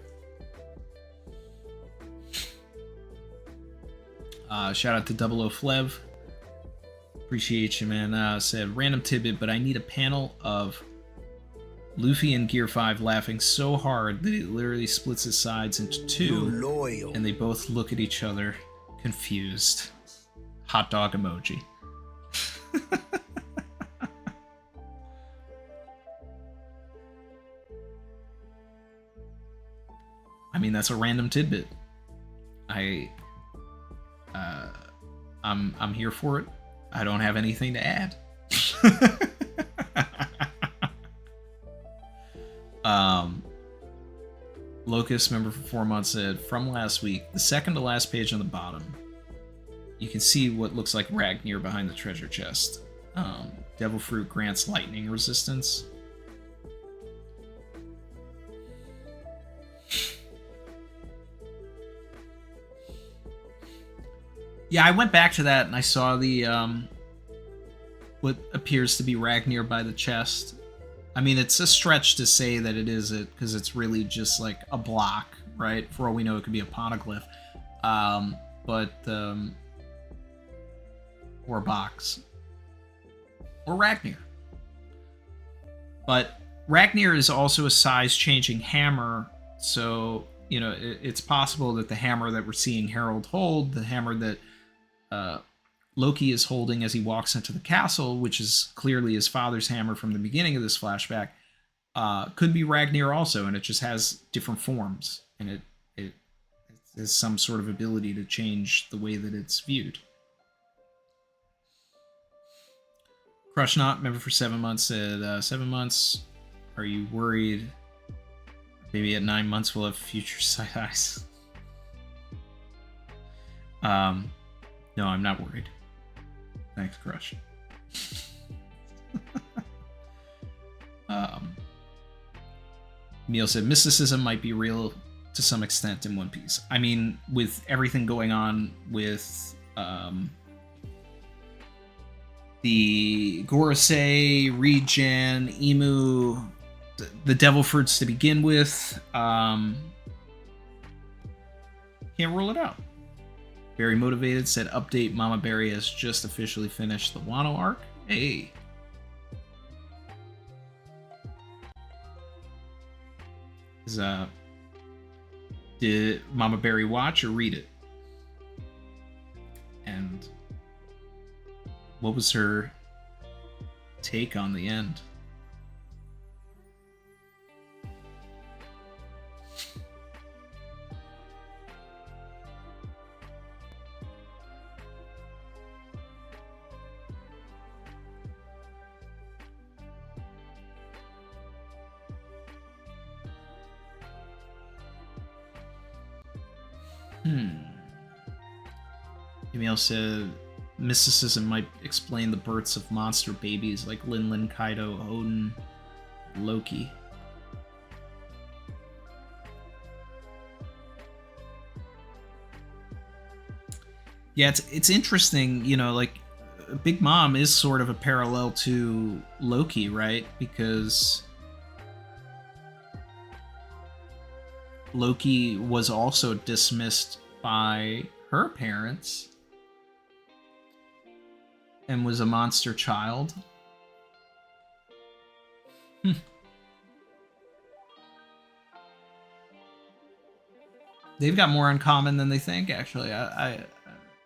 Shout out to Double O Flev. Appreciate you, man. Said, random tidbit, but I need a panel of Luffy in Gear 5 laughing so hard that it literally splits his sides into 2, and they both look at each other confused. Hot dog emoji. I mean, that's a random tidbit. I'm here for it. I don't have anything to add. Locust, member for 4 months, said, from last week, the second to last page on the bottom, you can see what looks like Ragnir behind the treasure chest. Devil Fruit grants lightning resistance. Yeah, I went back to that and I saw the what appears to be Ragnir by the chest. I mean, it's a stretch to say that it is it, because it's really just like a block, right? For all we know, it could be a poneglyph. Or a box. Or Ragnir. But Ragnir is also a size-changing hammer, so, it's possible that the hammer that we're seeing Harald hold, the hammer that Loki is holding as he walks into the castle, which is clearly his father's hammer from the beginning of this flashback, could be Ragnir also, and it just has different forms, and it has some sort of ability to change the way that it's viewed. Crush Not, member for 7 months, said, 7 months, are you worried? Maybe at 9 months we'll have future sight eyes. No, I'm not worried. Thanks, Crush. Neil said, mysticism might be real to some extent in One Piece. I mean, with everything going on with the Gorosei, Regen, Emu, the Devil Fruits to begin with, Can't rule it out. Very motivated said, update, Mama Berry has just officially finished the Wano arc. Hey. Did Mama Berry watch or read it? And what was her take on the end? Email said mysticism might explain the births of monster babies like Linlin, Kaido, Odin, Loki. Yeah, it's interesting, you know, like Big Mom is sort of a parallel to Loki, right? Because Loki was also dismissed by her parents and was a monster child. They've got more in common than they think, actually. I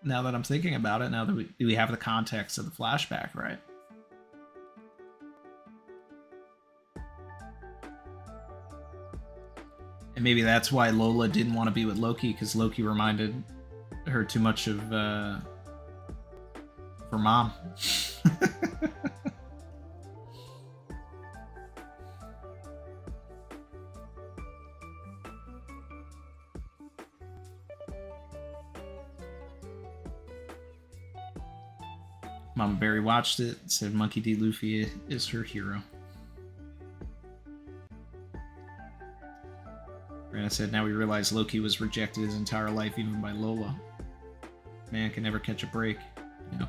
now that I'm thinking about it, now that we have the context of the flashback, right? And maybe that's why Lola didn't want to be with Loki, because Loki reminded her too much of her mom. Mama Berry watched it, said Monkey D. Luffy is her hero. Rana said, now we realize Loki was rejected his entire life, even by Lola. Man can never catch a break. Yeah.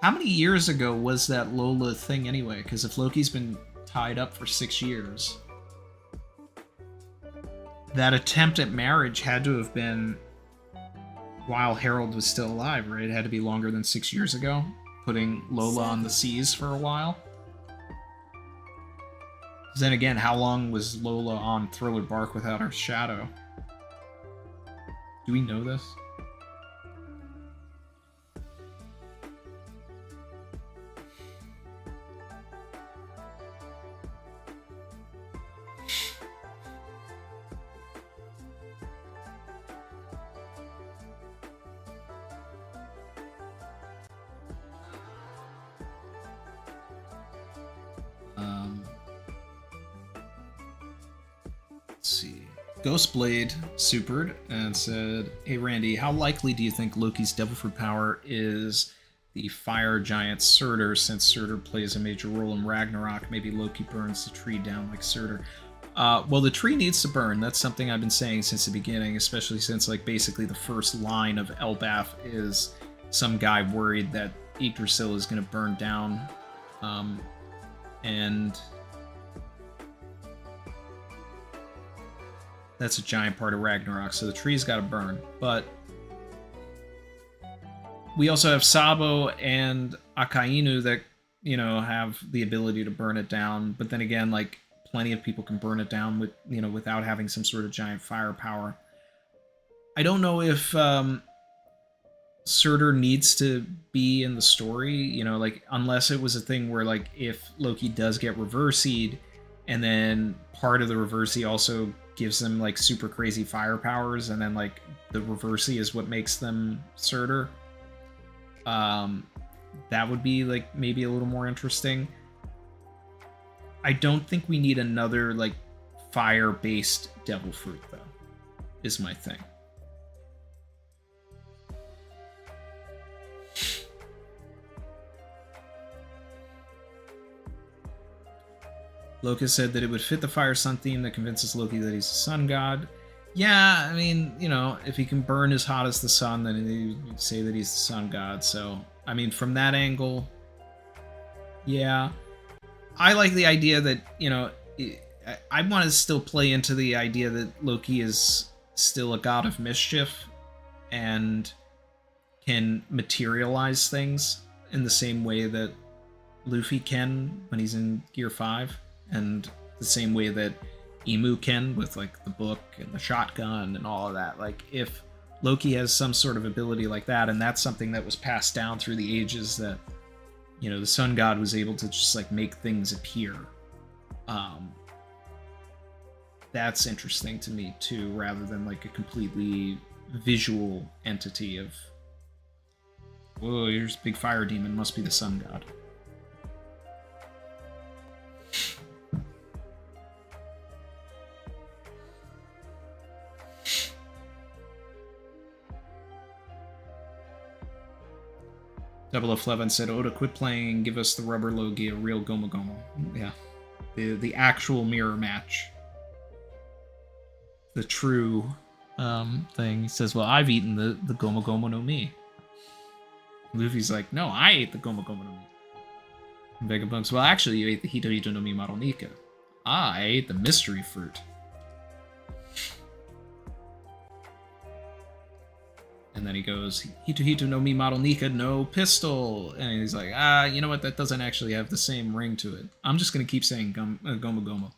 How many years ago was that Lola thing anyway? Because if Loki's been tied up for 6 years, that attempt at marriage had to have been while Harald was still alive, right? It had to be longer than 6 years ago, putting Lola on the seas for a while. Then again, how long was Lola on Thriller Bark without her shadow? Do we know this? Ghostblade supered and said, hey Randy, how likely do you think Loki's devil fruit power is the fire giant Surtur, since Surtur plays a major role in Ragnarok? Maybe Loki burns the tree down like Surtur. Well, the tree needs to burn. That's something I've been saying since the beginning, especially since, like, basically the first line of Elbaf is some guy worried that Yggdrasil is going to burn down. And that's a giant part of Ragnarok, so the tree's got to burn. But we also have Sabo and Akainu that, you know, have the ability to burn it down. But then again, like, plenty of people can burn it down with, you know, without having some sort of giant firepower. I don't know if Surtur needs to be in the story, you know, like, unless it was a thing where, like, if Loki does get reversied, and then part of the reversey also gives them, like, super crazy fire powers, and then, like, the reversey is what makes them Surtur. That would be, like, maybe a little more interesting. I don't think we need another, like, fire-based devil fruit, though, is my thing. Locust said that it would fit the Fire Sun theme that convinces Loki that he's a sun god. Yeah, I mean, you know, if he can burn as hot as the sun, then he'd say that he's the sun god. So, I mean, from that angle, yeah. I like the idea that, you know, I want to still play into the idea that Loki is still a god of mischief and can materialize things in the same way that Luffy can when he's in Gear 5, and the same way that Emu can with like the book and the shotgun and all of that. Like, if Loki has some sort of ability like that, and that's something that was passed down through the ages, that, you know, the sun god was able to just like make things appear. That's interesting to me too, rather than like a completely visual entity of, whoa, here's a big fire demon, must be the sun god. Double F Levin said, Oda, quit playing and give us the rubber Logi, a real Gomu Gomu. Yeah. The actual mirror match. The true thing. He says, well, I've eaten the Gomu Gomu no Mi. Luffy's like, no, I ate the Gomu Gomu no Mi. And Vegabug's, well, actually, you ate the Hito Hito no Mi Maronika. Ah, I ate the mystery fruit. And then he goes, Hito Hito no Mi Maronika, no pistol. And he's like, you know what? That doesn't actually have the same ring to it. I'm just going to keep saying Gomu Gomu.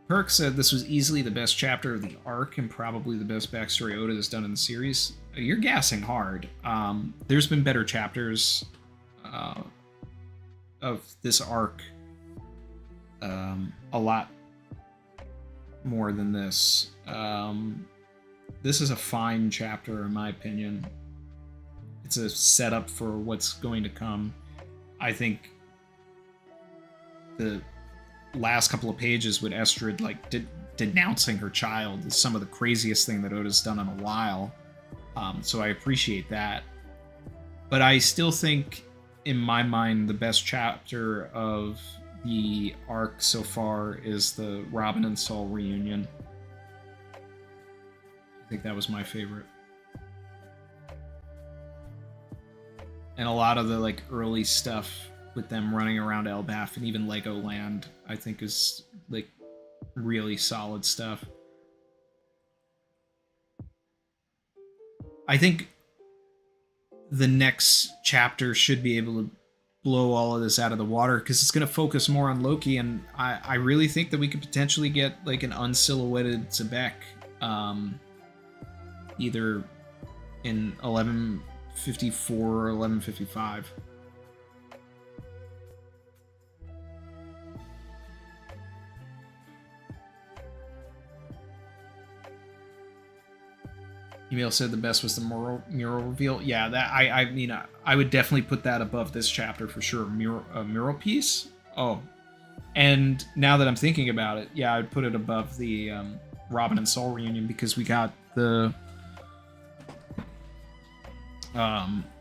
Perk said this was easily the best chapter of the arc and probably the best backstory Oda has done in the series. You're gassing hard. There's been better chapters of this arc, a lot more than this. This is a fine chapter, in my opinion. It's a setup for what's going to come. I think the last couple of pages with Estrid like denouncing her child is some of the craziest thing that Oda's done in a while. So I appreciate that. But I still think, in my mind, the best chapter of the arc so far is the Robin and Saul reunion. I think that was my favorite. And a lot of the like early stuff with them running around Elbaf and even Legoland, I think is like really solid stuff. I think the next chapter should be able to blow all of this out of the water, because it's going to focus more on Loki, and I really think that we could potentially get like an unsilhouetted Sebek, either in 1154 or 1155. Email said the best was the mural reveal. Yeah, that I mean, I would definitely put that above this chapter for sure. Mural piece. Oh, and now that I'm thinking about it, yeah, I would put it above the Robin and Saul reunion, because we got the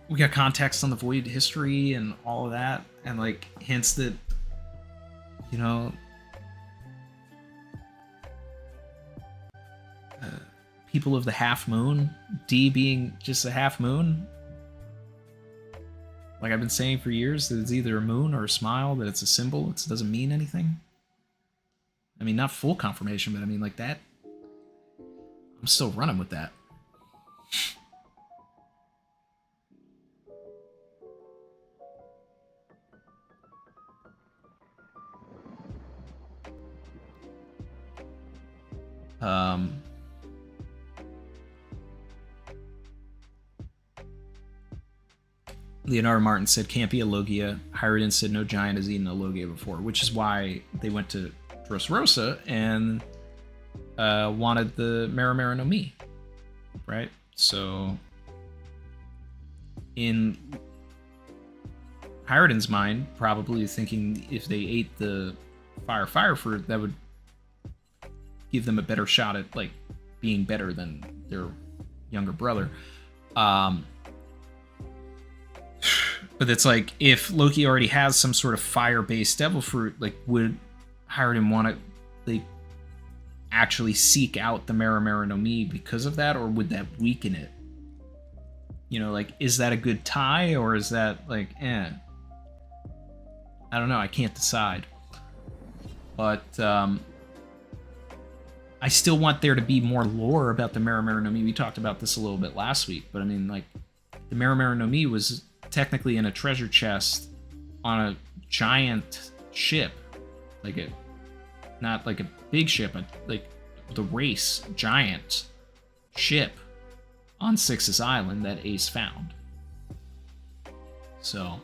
we got context on the Void history and all of that, and like hints that, you know, people of the half moon, D being just a half moon. Like I've been saying for years, that it's either a moon or a smile, that it's a symbol, it doesn't mean anything. I mean, not full confirmation, but I mean like that. I'm still running with that. Leonardo Martin said, can't be a Logia. Hyrodin said, no giant has eaten a Logia before, which is why they went to Dressrosa and wanted the Maramara no Mi, right? So in Hyrodin's mind, probably thinking if they ate the fire fruit, that would give them a better shot at like being better than their younger brother. But it's like, if Loki already has some sort of fire-based devil fruit, like, would Harald want to, like, actually seek out the Mera no Mi because of that, or would that weaken it? You know, like, is that a good tie, or is that, like, I don't know, I can't decide. But, I still want there to be more lore about the Mera no Mi. We talked about this a little bit last week, but I mean, like, the Mera no Mi was technically in a treasure chest on a giant ship, like not like a big ship, but like the race giant ship on Six's Island that Ace found. So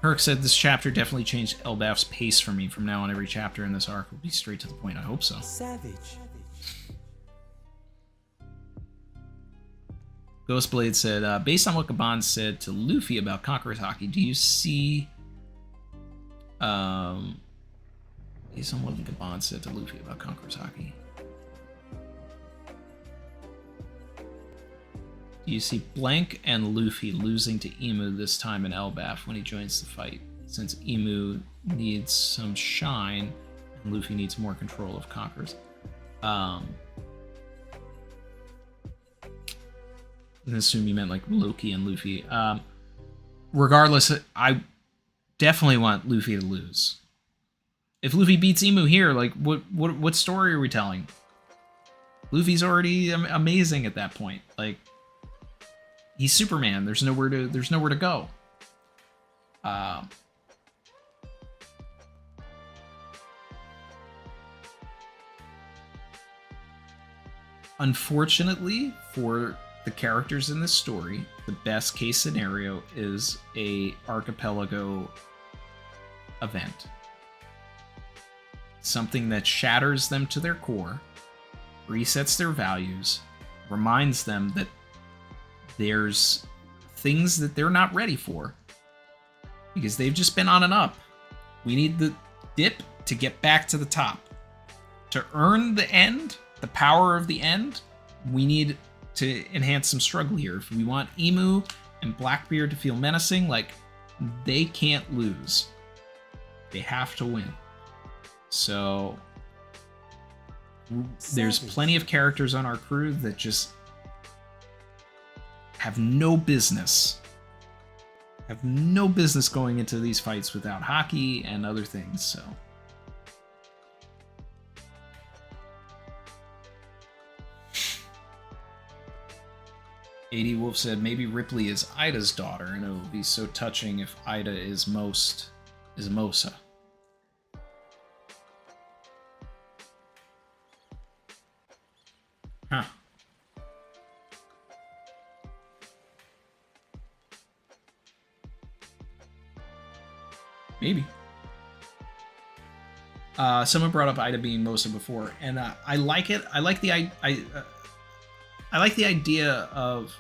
Herc said this chapter definitely changed Elbaf's pace for me. From now on, every chapter in this arc will be straight to the point. I hope so. Savage. Ghostblade said, based on what Gaban said to Luffy about Conqueror's Haki, do you see... based on what Gaban said to Luffy about Conqueror's Haki, do you see Blank and Luffy losing to Emu this time in Elbaf when he joins the fight, since Emu needs some shine and Luffy needs more control of Conquerors? I assume you meant like Loki and Luffy. Regardless, I definitely want Luffy to lose. If Luffy beats Emu here, like what story are we telling? Luffy's already amazing at that point. Like, he's Superman. There's nowhere to go. Unfortunately for the characters in this story, the best case scenario is a archipelago event. Something that shatters them to their core, resets their values, reminds them that there's things that they're not ready for because they've just been on and up. We need the dip to get back to the top. To earn the end, the power of the end, we need to enhance some struggle here. If we want Emu and Blackbeard to feel menacing, like, they can't lose. They have to win. So there's plenty of characters on our crew that just have no business going into these fights without Haki and other things. So 80 Wolf said maybe Ripley is Ida's daughter, and it will be so touching if Ida is Mosa. Huh. Maybe. Someone brought up Ida being Mosa before, and I like it. I like the idea of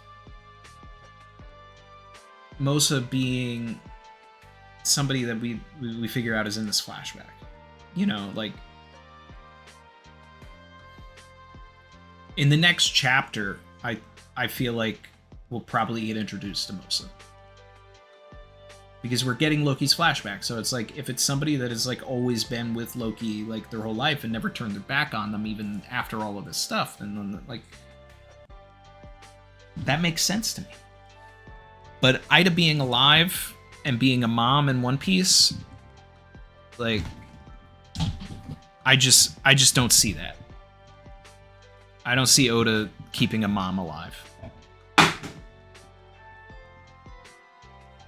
Mosa being somebody that we figure out is in this flashback. You know, like, in the next chapter, I feel like we'll probably get introduced to Mosa. Because we're getting Loki's flashback, so it's like, if it's somebody that has like always been with Loki like their whole life and never turned their back on them even after all of this stuff, then like, that makes sense to me. But Ida being alive and being a mom in One Piece, like, I just don't see that. I don't see Oda keeping a mom alive.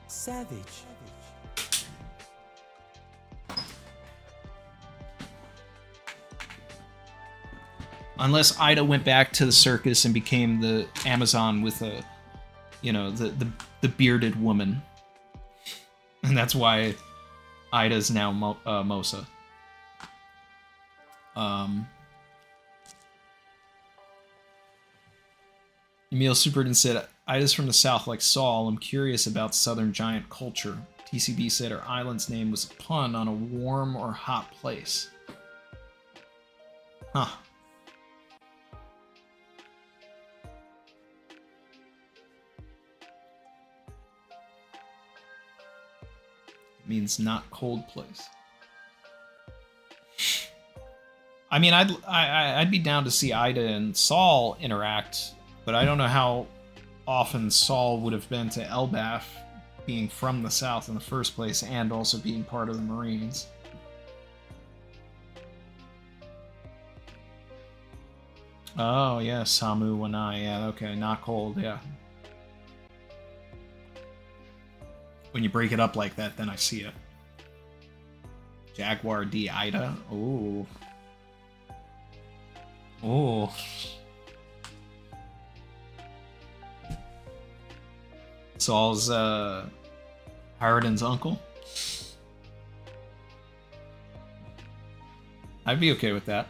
Savage. Unless Ida went back to the circus and became the Amazon with a, you know, the bearded woman. And that's why Ida's now Mosa. Emil Superden said, Ida's from the south like Saul. I'm curious about southern giant culture. PCB said her island's name was a pun on a warm or hot place. Huh. It means not cold place. I mean, I'd be down to see Ida and Saul interact, but I don't know how often Saul would have been to Elbaf, being from the south in the first place, and also being part of the Marines. Oh, yeah, Samu Wanai, yeah, okay, not cold, yeah. When you break it up like that, then I see it. Jaguar D. Ida, ooh. Oh. Saul's Harden's uncle. I'd be okay with that.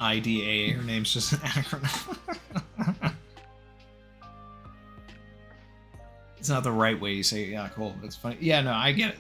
IDA, her name's just an acronym. It's not the right way you say it. Yeah, cool. It's funny. Yeah, no, I get it.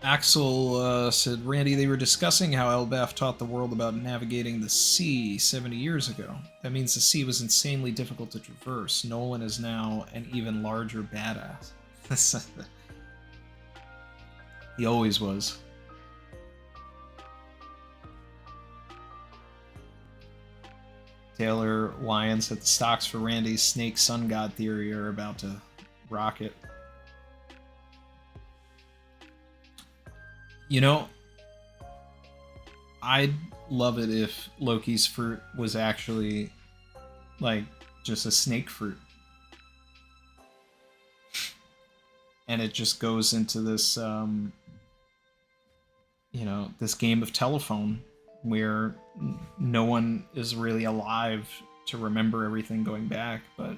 Axel said, Randy, they were discussing how Elbaf taught the world about navigating the sea 70 years ago. That means the sea was insanely difficult to traverse. Nolan is now an even larger badass. He always was. Taylor Wyan said the stocks for Randy's snake sun god theory are about to rocket. You know, I'd love it if Loki's fruit was actually, like, just a snake fruit. And it just goes into this, you know, this game of telephone where no one is really alive to remember everything going back. But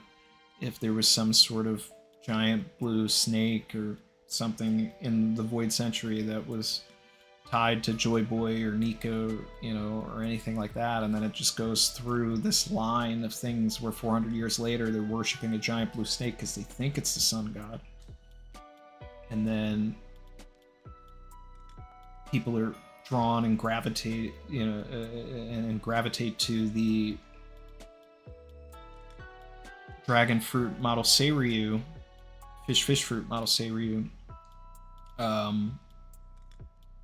if there was some sort of giant blue snake or something in the Void Century that was tied to Joy Boy or Nico, you know, or anything like that, and then it just goes through this line of things where 400 years later they're worshipping a giant blue snake because they think it's the sun god, and then people are drawn and gravitate, you know, and gravitate to the dragon fruit model Seiryu, fish fruit model Seiryu,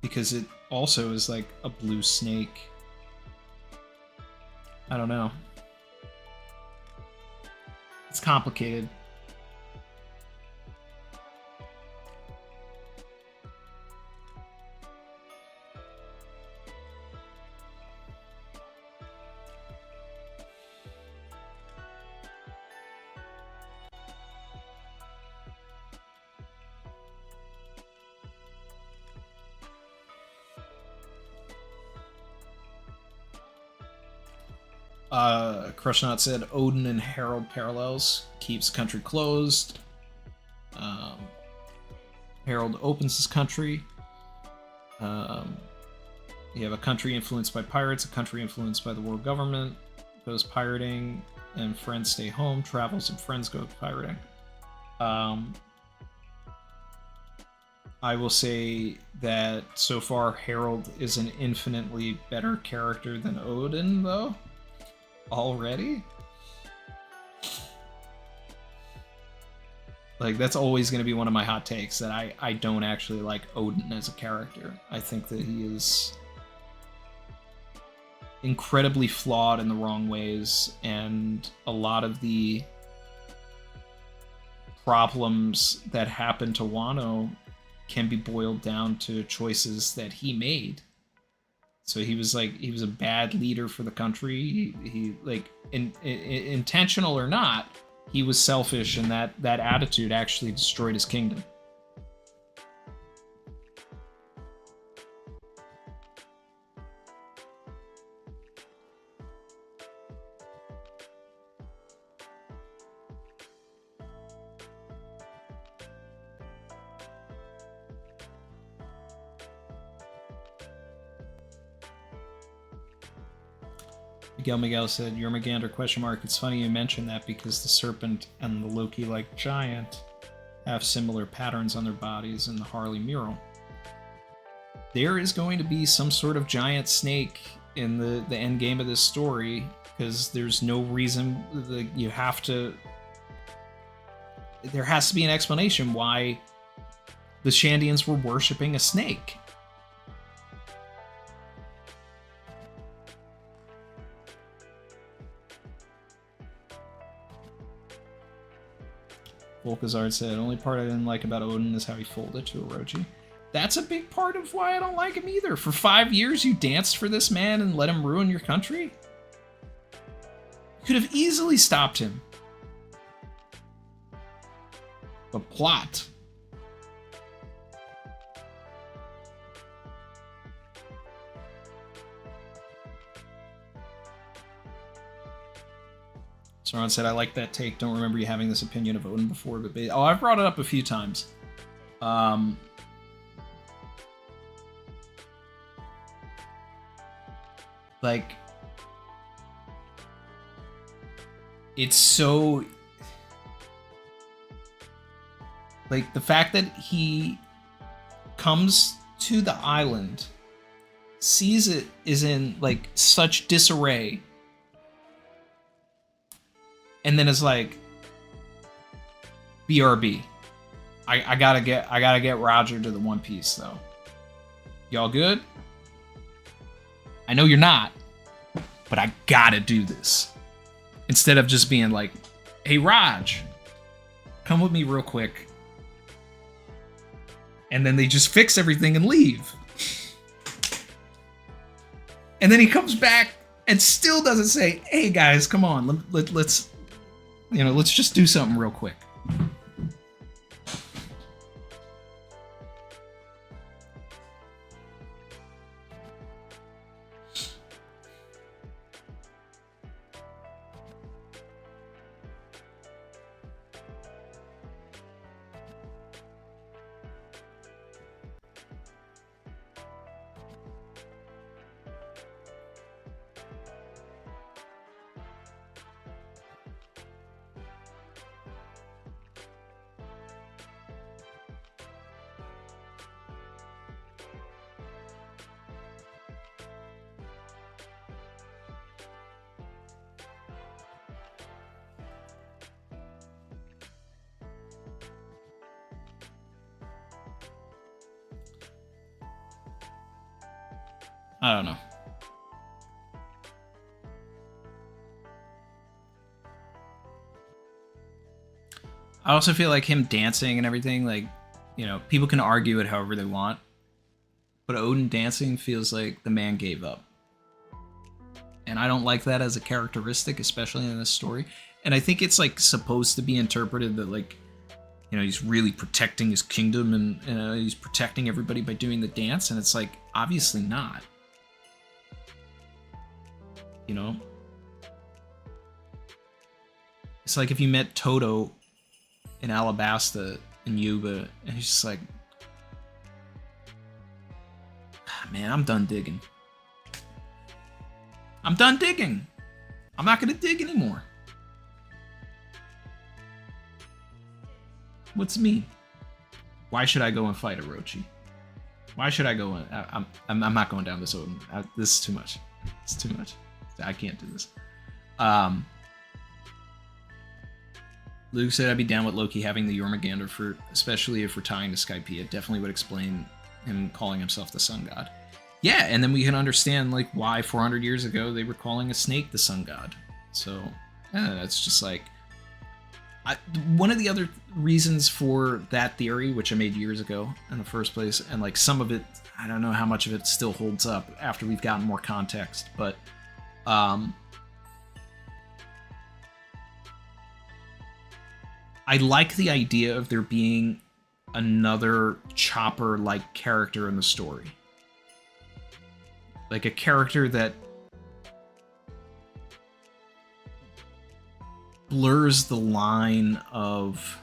because it also is like a blue snake. I don't know. It's complicated. Crushnaut said Odin and Harald parallels, keeps country closed. Harald opens his country. You have a country influenced by pirates, a country influenced by the world government, goes pirating, and friends stay home, travels and friends go pirating. I will say that so far Harald is an infinitely better character than Odin, though. Already? Like, that's always going to be one of my hot takes, that I don't actually like Odin as a character. I think that he is incredibly flawed in the wrong ways, and a lot of the problems that happen to Wano can be boiled down to choices that he made. So he was a bad leader for the country. He like, intentional or not, he was selfish, and that attitude actually destroyed his kingdom. Miguel said, Jormungandr ? It's funny you mentioned that, because the serpent and the Loki-like giant have similar patterns on their bodies in the Harley mural. There is going to be some sort of giant snake in the end game of this story, because there's no reason that you have to... There has to be an explanation why the Shandians were worshipping a snake. Volkazard said, only part I didn't like about Odin is how he folded to Orochi. That's a big part of why I don't like him either. For 5 years, you danced for this man and let him ruin your country? You could have easily stopped him. But plot. Saran said, I like that take. Don't remember you having this opinion of Odin before, but... I've brought it up a few times. Like... It's so... Like, the fact that he comes to the island, sees it is in, like, such disarray, and then it's like, BRB. I gotta get Roger to the One Piece though. Y'all good? I know you're not, but I gotta do this. Instead of just being like, hey Raj, come with me real quick. And then they just fix everything and leave. And then he comes back and still doesn't say, hey guys, come on, let's just do something real quick. I don't know. I also feel like him dancing and everything, like, you know, people can argue it however they want, but Odin dancing feels like the man gave up. And I don't like that as a characteristic, especially in this story. And I think it's, like, supposed to be interpreted that, like, you know, he's really protecting his kingdom and he's protecting everybody by doing the dance, and it's like, obviously not. You know? It's like if you met Toto in Alabasta in Yuba, and he's just like, man, I'm done digging. I'm done digging. I'm not gonna dig anymore. What's it mean? Why should I go and fight Orochi? Why should I go and... I'm not going down this Odin. This is too much. It's too much. I can't do this. Um, Luke said I'd be down with Loki having the Jormungandr fruit, especially if we're tying to Skype. It definitely would explain him calling himself the sun god. Yeah, and then we can understand like why 400 years ago they were calling a snake the sun god. So yeah, that's just like one of the other reasons for that theory, which I made years ago in the first place, and like some of it, I don't know how much of it still holds up after we've gotten more context, but I like the idea of there being another Chopper-like character in the story. Like a character that blurs the line of,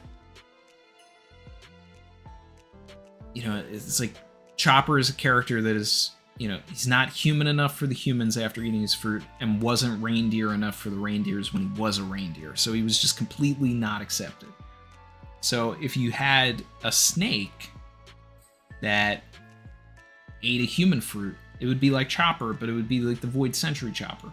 you know, it's like Chopper is a character that is, you know, he's not human enough for the humans after eating his fruit and wasn't reindeer enough for the reindeers when he was a reindeer. So he was just completely not accepted. So if you had a snake that ate a human fruit, it would be like Chopper, but it would be like the Void Century Chopper.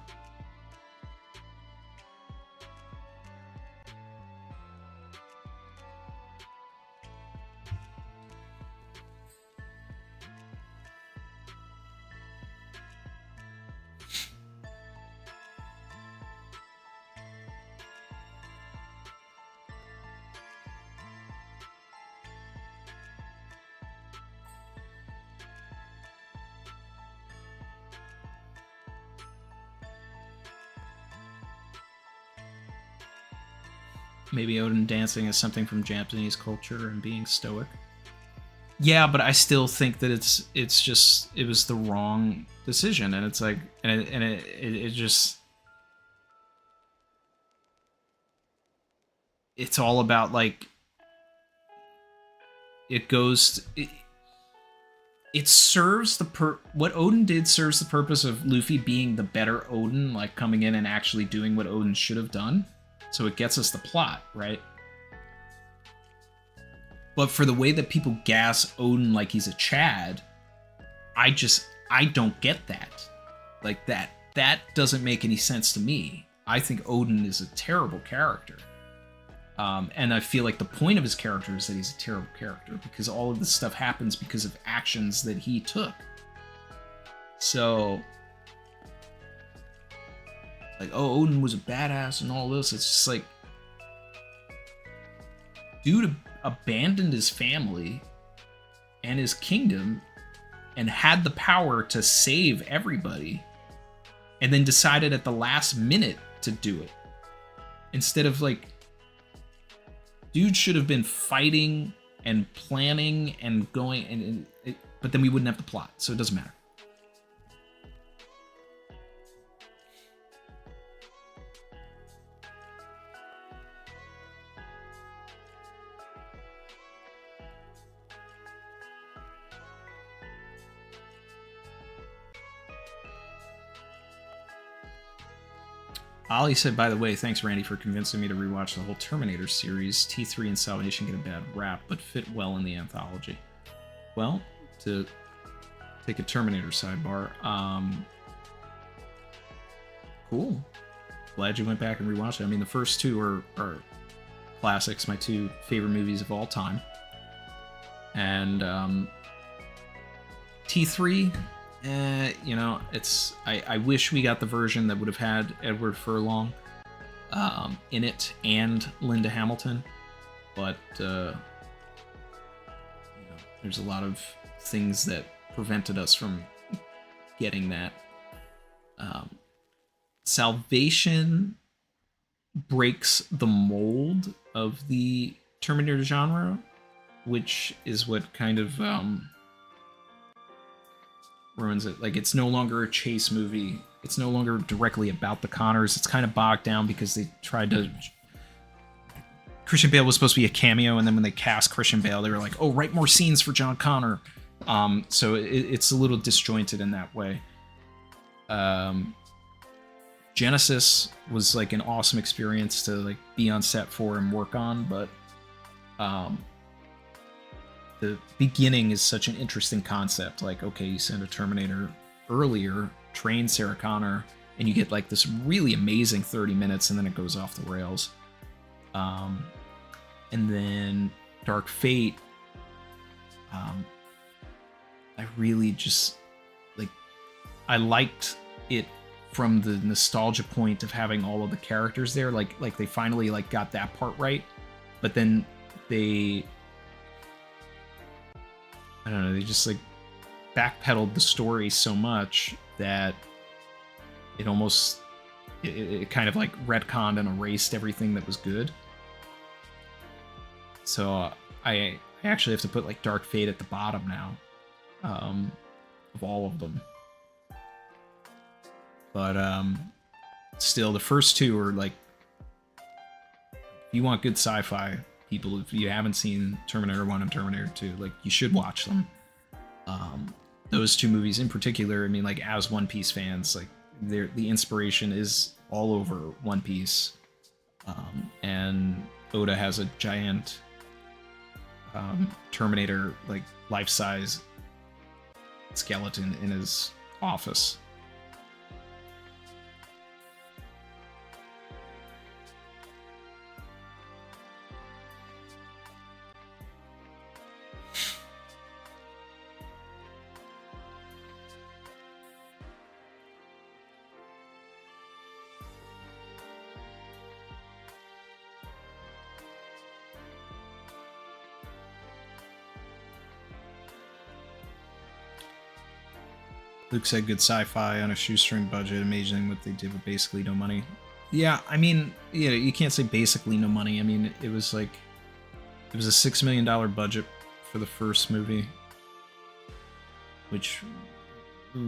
Maybe Odin dancing is something from Japanese culture and being stoic. Yeah, but I still think that it was the wrong decision, and it's like, and it just, it's all about like, it goes, it serves what Odin did serves the purpose of Luffy being the better Odin, like coming in and actually doing what Odin should have done. So it gets us the plot, right? But for the way that people gas Odin like he's a Chad, I don't get that. Like that doesn't make any sense to me. I think Odin is a terrible character. And I feel like the point of his character is that he's a terrible character because all of this stuff happens because of actions that he took. So, like, oh, Odin was a badass and all this. It's just like, dude abandoned his family and his kingdom and had the power to save everybody and then decided at the last minute to do it. Instead of like, dude should have been fighting and planning and going, but then we wouldn't have the plot, so it doesn't matter. Ollie said, by the way, thanks, Randy, for convincing me to rewatch the whole Terminator series. T3 and Salvation get a bad rap, but fit well in the anthology. Well, to take a Terminator sidebar, cool. Glad you went back and rewatched it. I mean, the first two are classics, my two favorite movies of all time. And T3... you know, it's I wish we got the version that would have had Edward Furlong in it and Linda Hamilton, but you know, there's a lot of things that prevented us from getting that. Salvation breaks the mold of the Terminator genre, which is what kind of ruins it. Like, it's no longer a chase movie. It's no longer directly about the Connors. It's kind of bogged down because they tried to... Christian Bale was supposed to be a cameo, and then when they cast Christian Bale, they were like, oh, write more scenes for John Connor. So it's a little disjointed in that way. Genesis was like an awesome experience to like be on set for and work on, but the beginning is such an interesting concept. Like, okay, you send a Terminator earlier, train Sarah Connor, and you get like this really amazing 30 minutes, and then it goes off the rails. And then Dark Fate, I really just like, I liked it from the nostalgia point of having all of the characters there. Like they finally like got that part right, but then they, I don't know, they just like backpedaled the story so much that it almost, it kind of like retconned and erased everything that was good. So I actually have to put like Dark Fate at the bottom now, of all of them. But still, the first two are like, if you want good sci-fi, people, if you haven't seen Terminator 1 and Terminator 2, like, you should watch them. Those two movies in particular, I mean, like, as One Piece fans, like, the inspiration is all over One Piece. And Oda has a giant Terminator, like, life-size skeleton in his office. Luke said good sci-fi on a shoestring budget, amazing what they did with basically no money. Yeah, I mean, yeah, you can't say basically no money. I mean, it was like, it was a $6 million budget for the first movie, which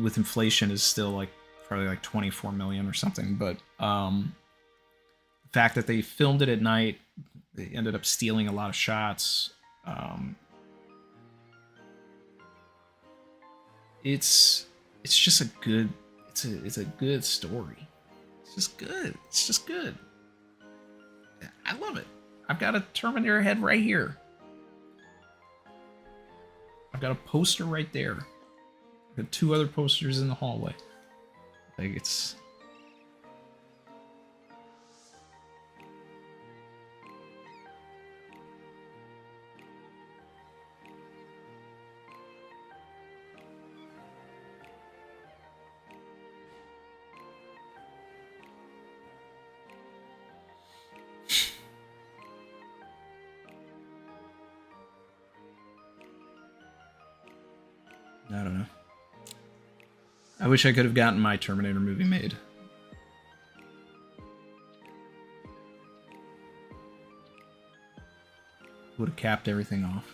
with inflation is still like probably like 24 million or something. But the fact that they filmed it at night, they ended up stealing a lot of shots. It's just a good, it's a good story. It's just good. It's just good. I love it. I've got a Terminator head right here. I've got a poster right there. I've got 2 other posters in the hallway. Like, it's... I don't know. I wish I could have gotten my Terminator movie made. Would have capped everything off.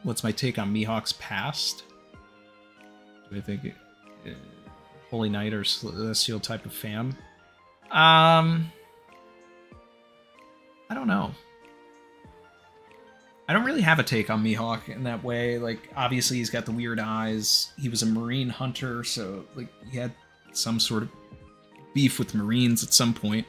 What's my take on Mihawk's past? Do I think Holy Knight or Celestial type of fan? I don't know. I don't really have a take on Mihawk in that way. Like, obviously he's got the weird eyes. He was a Marine hunter, so like he had some sort of beef with Marines at some point.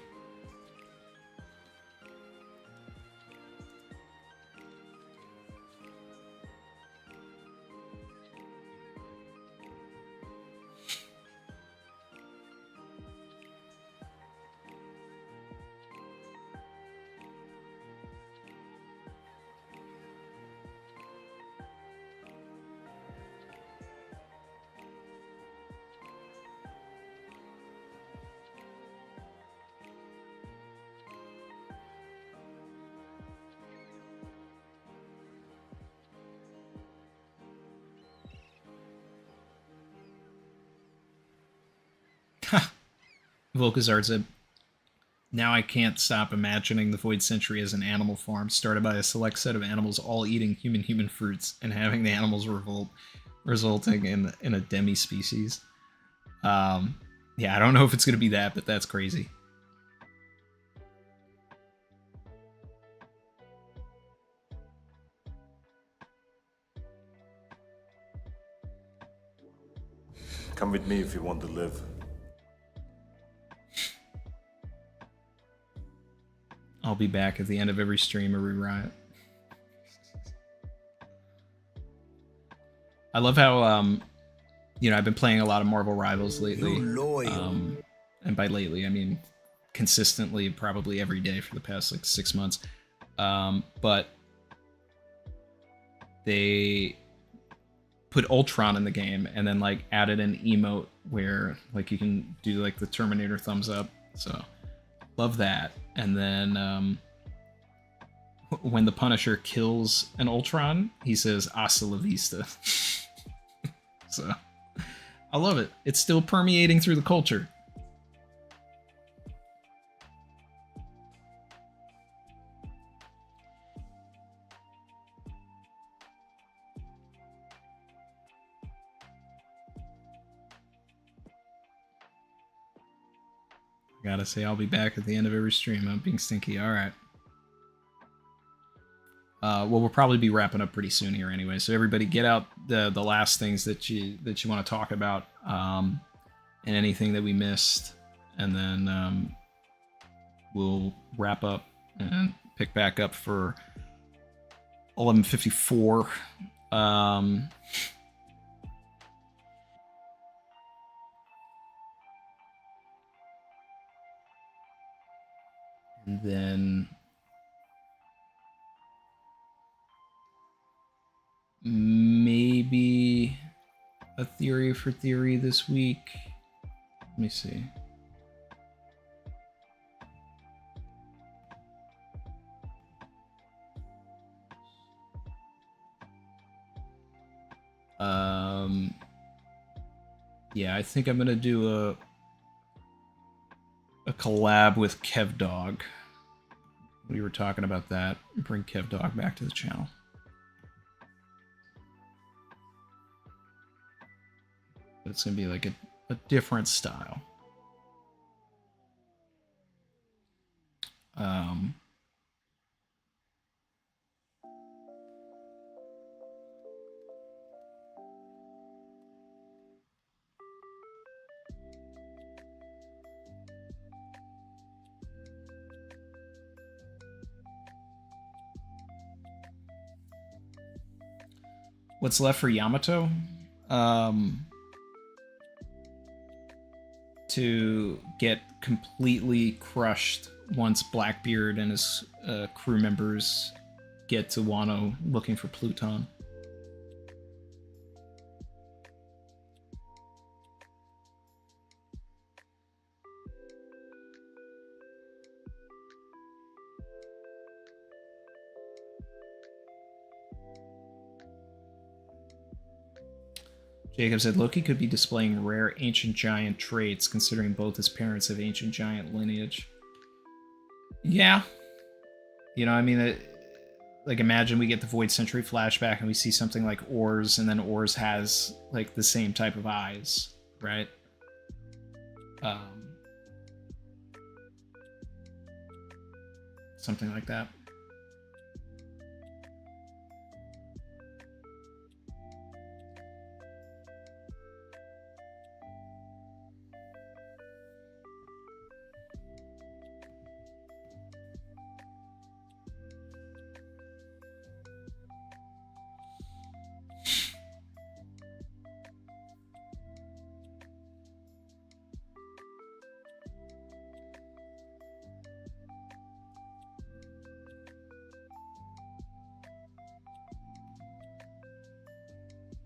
Volkazard said, now I can't stop imagining the Void Century as an animal farm started by a select set of animals all eating human fruits and having the animals revolt, resulting in a demi-species. Yeah, I don't know if it's going to be that, but that's crazy. Come with me if you want to live. I'll be back at the end of every stream or riot. I love how you know, I've been playing a lot of Marvel Rivals lately. You loyal. And by lately, I mean consistently, probably every day for the past like 6 months. But they put Ultron in the game and then like added an emote where like you can do like the Terminator thumbs up. So love that. And then when the Punisher kills an Ultron, he says "Hasta la vista." So I love it. It's still permeating through the culture. I gotta say, I'll be back at the end of every stream. I'm being stinky. All right. Well, we'll probably be wrapping up pretty soon here anyway. So everybody, get out the last things that you want to talk about, and anything that we missed, and then we'll wrap up and pick back up for 11:54. And then maybe a theory for theory this week. Let me see. Yeah, I think I'm gonna do a collab with KevDog. We were talking about that. Bring KevDog back to the channel. But it's gonna be like a different style. What's left for Yamato? To get completely crushed once Blackbeard and his crew members get to Wano looking for Pluton. Jacob said Loki could be displaying rare ancient giant traits, considering both his parents have ancient giant lineage. Yeah. You know, I mean, like, imagine we get the Void Century flashback and we see something like Ors, and then Ors has, like, the same type of eyes, right? Something like that.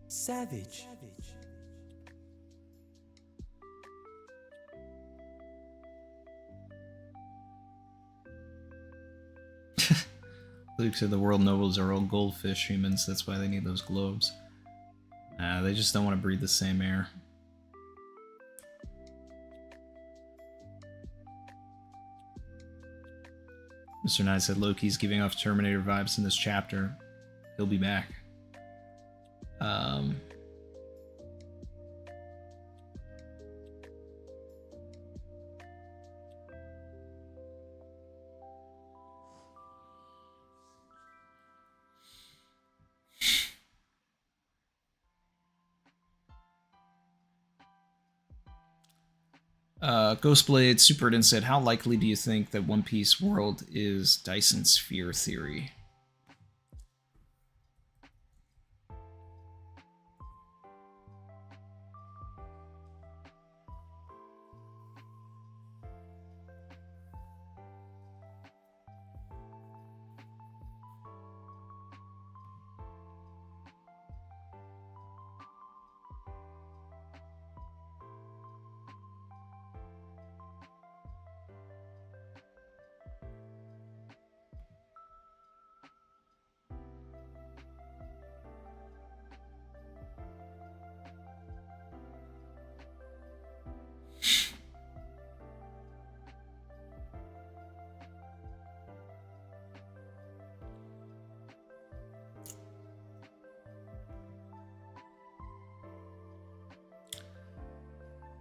Savage. Luke said the world nobles are all goldfish humans, that's why they need those globes. They just don't want to breathe the same air. Mr. Knight said Loki's giving off Terminator vibes in this chapter. He'll be back. Ghostblade Superden said, how likely do you think that One Piece world is Dyson sphere theory?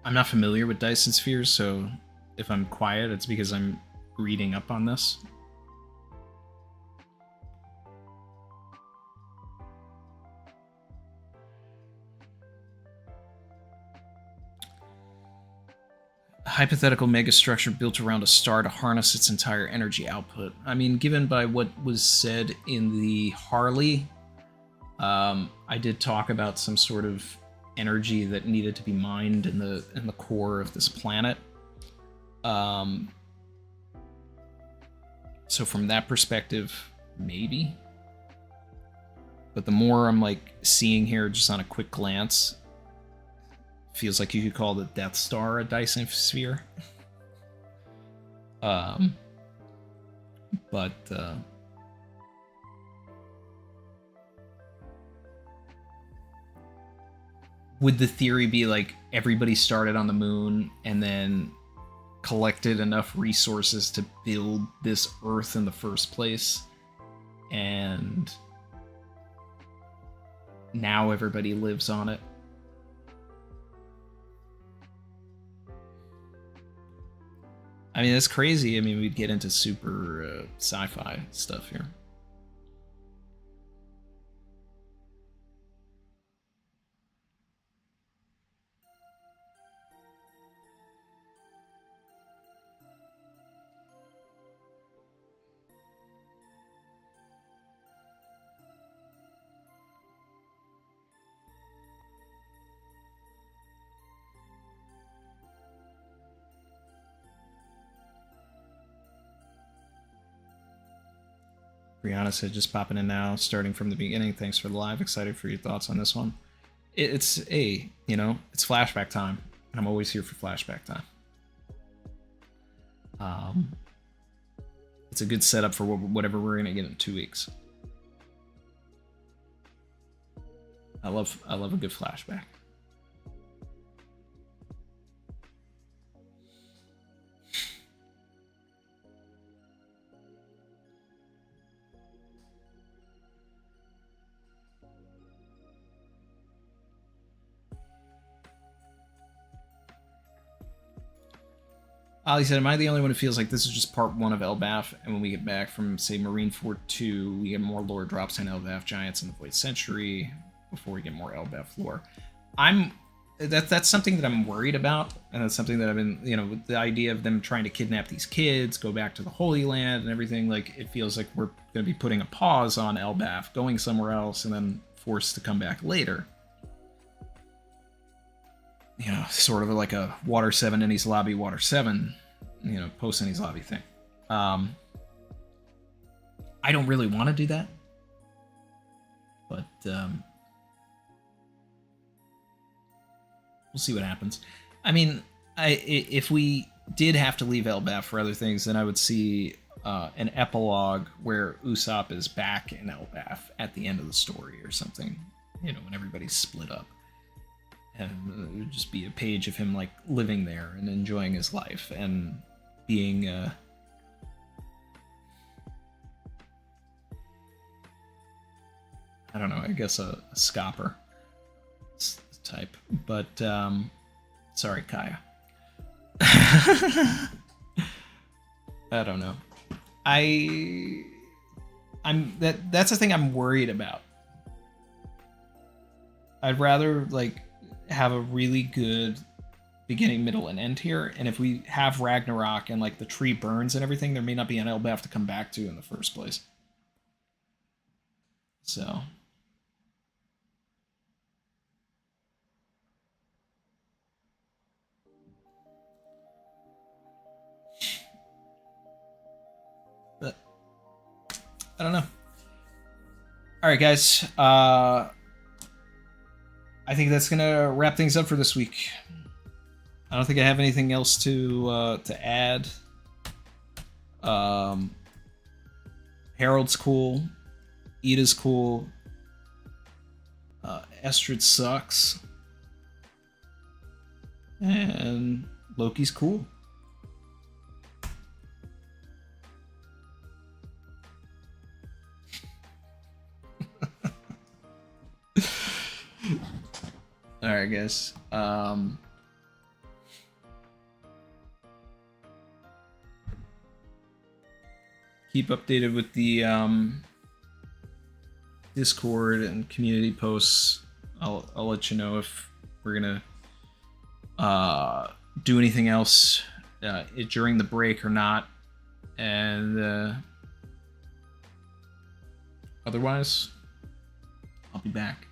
I'm not familiar with Dyson spheres, so if I'm quiet, it's because I'm reading up on this. A hypothetical megastructure built around a star to harness its entire energy output. I mean, given by what was said in the Harley, I did talk about some sort of energy that needed to be mined in the core of this planet. So from that perspective, maybe. But the more I'm like seeing here just on a quick glance, feels like you could call the Death Star a Dyson sphere. Would the theory be like everybody started on the moon and then collected enough resources to build this Earth in the first place, and now everybody lives on it? I mean, that's crazy. I mean, we'd get into super sci-fi stuff here. Brianna said, just popping in now, starting from the beginning. Thanks for the live. Excited for your thoughts on this one. It's flashback time, and I'm always here for flashback time. It's a good setup for whatever we're gonna get in 2 weeks. I love a good flashback. Ali said, am I the only one who feels like this is just part 1 of Elbaf, and when we get back from, say, Marineford 2, we get more lore drops in Elbaf Giants and the Void Century before we get more Elbaf lore? That's something that I'm worried about, and that's something that I've been, with the idea of them trying to kidnap these kids, go back to the Holy Land and everything, like, it feels like we're going to be putting a pause on Elbaf, going somewhere else, and then forced to come back later. Sort of like a Water 7 Ennie's Lobby, Water 7, post Ennie's Lobby thing. I don't really want to do that, but we'll see what happens. I mean, if we did have to leave Elbaf for other things, then I would see an epilogue where Usopp is back in Elbaf at the end of the story or something, when everybody's split up. And it would just be a page of him like living there and enjoying his life and being I don't know, I guess a scopper type. But sorry, Kaya. I don't know. That's the thing I'm worried about. I'd rather like have a really good beginning, middle, and end here. And if we have Ragnarok and like the tree burns and everything, there may not be an Elbaf to come back to in the first place. So. But I don't know. All right, guys. I think that's gonna wrap things up for this week. I don't think I have anything else to add. Harald's cool. Ida's cool. Estrid sucks. And Loki's cool. Alright, guys. Keep updated with the Discord and community posts. I'll let you know if we're gonna do anything else during the break or not. And otherwise, I'll be back.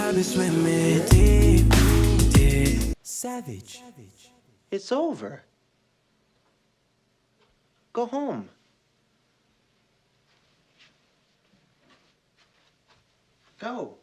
I've been swimming deep, deep. Savage. It's over. Go home. Go.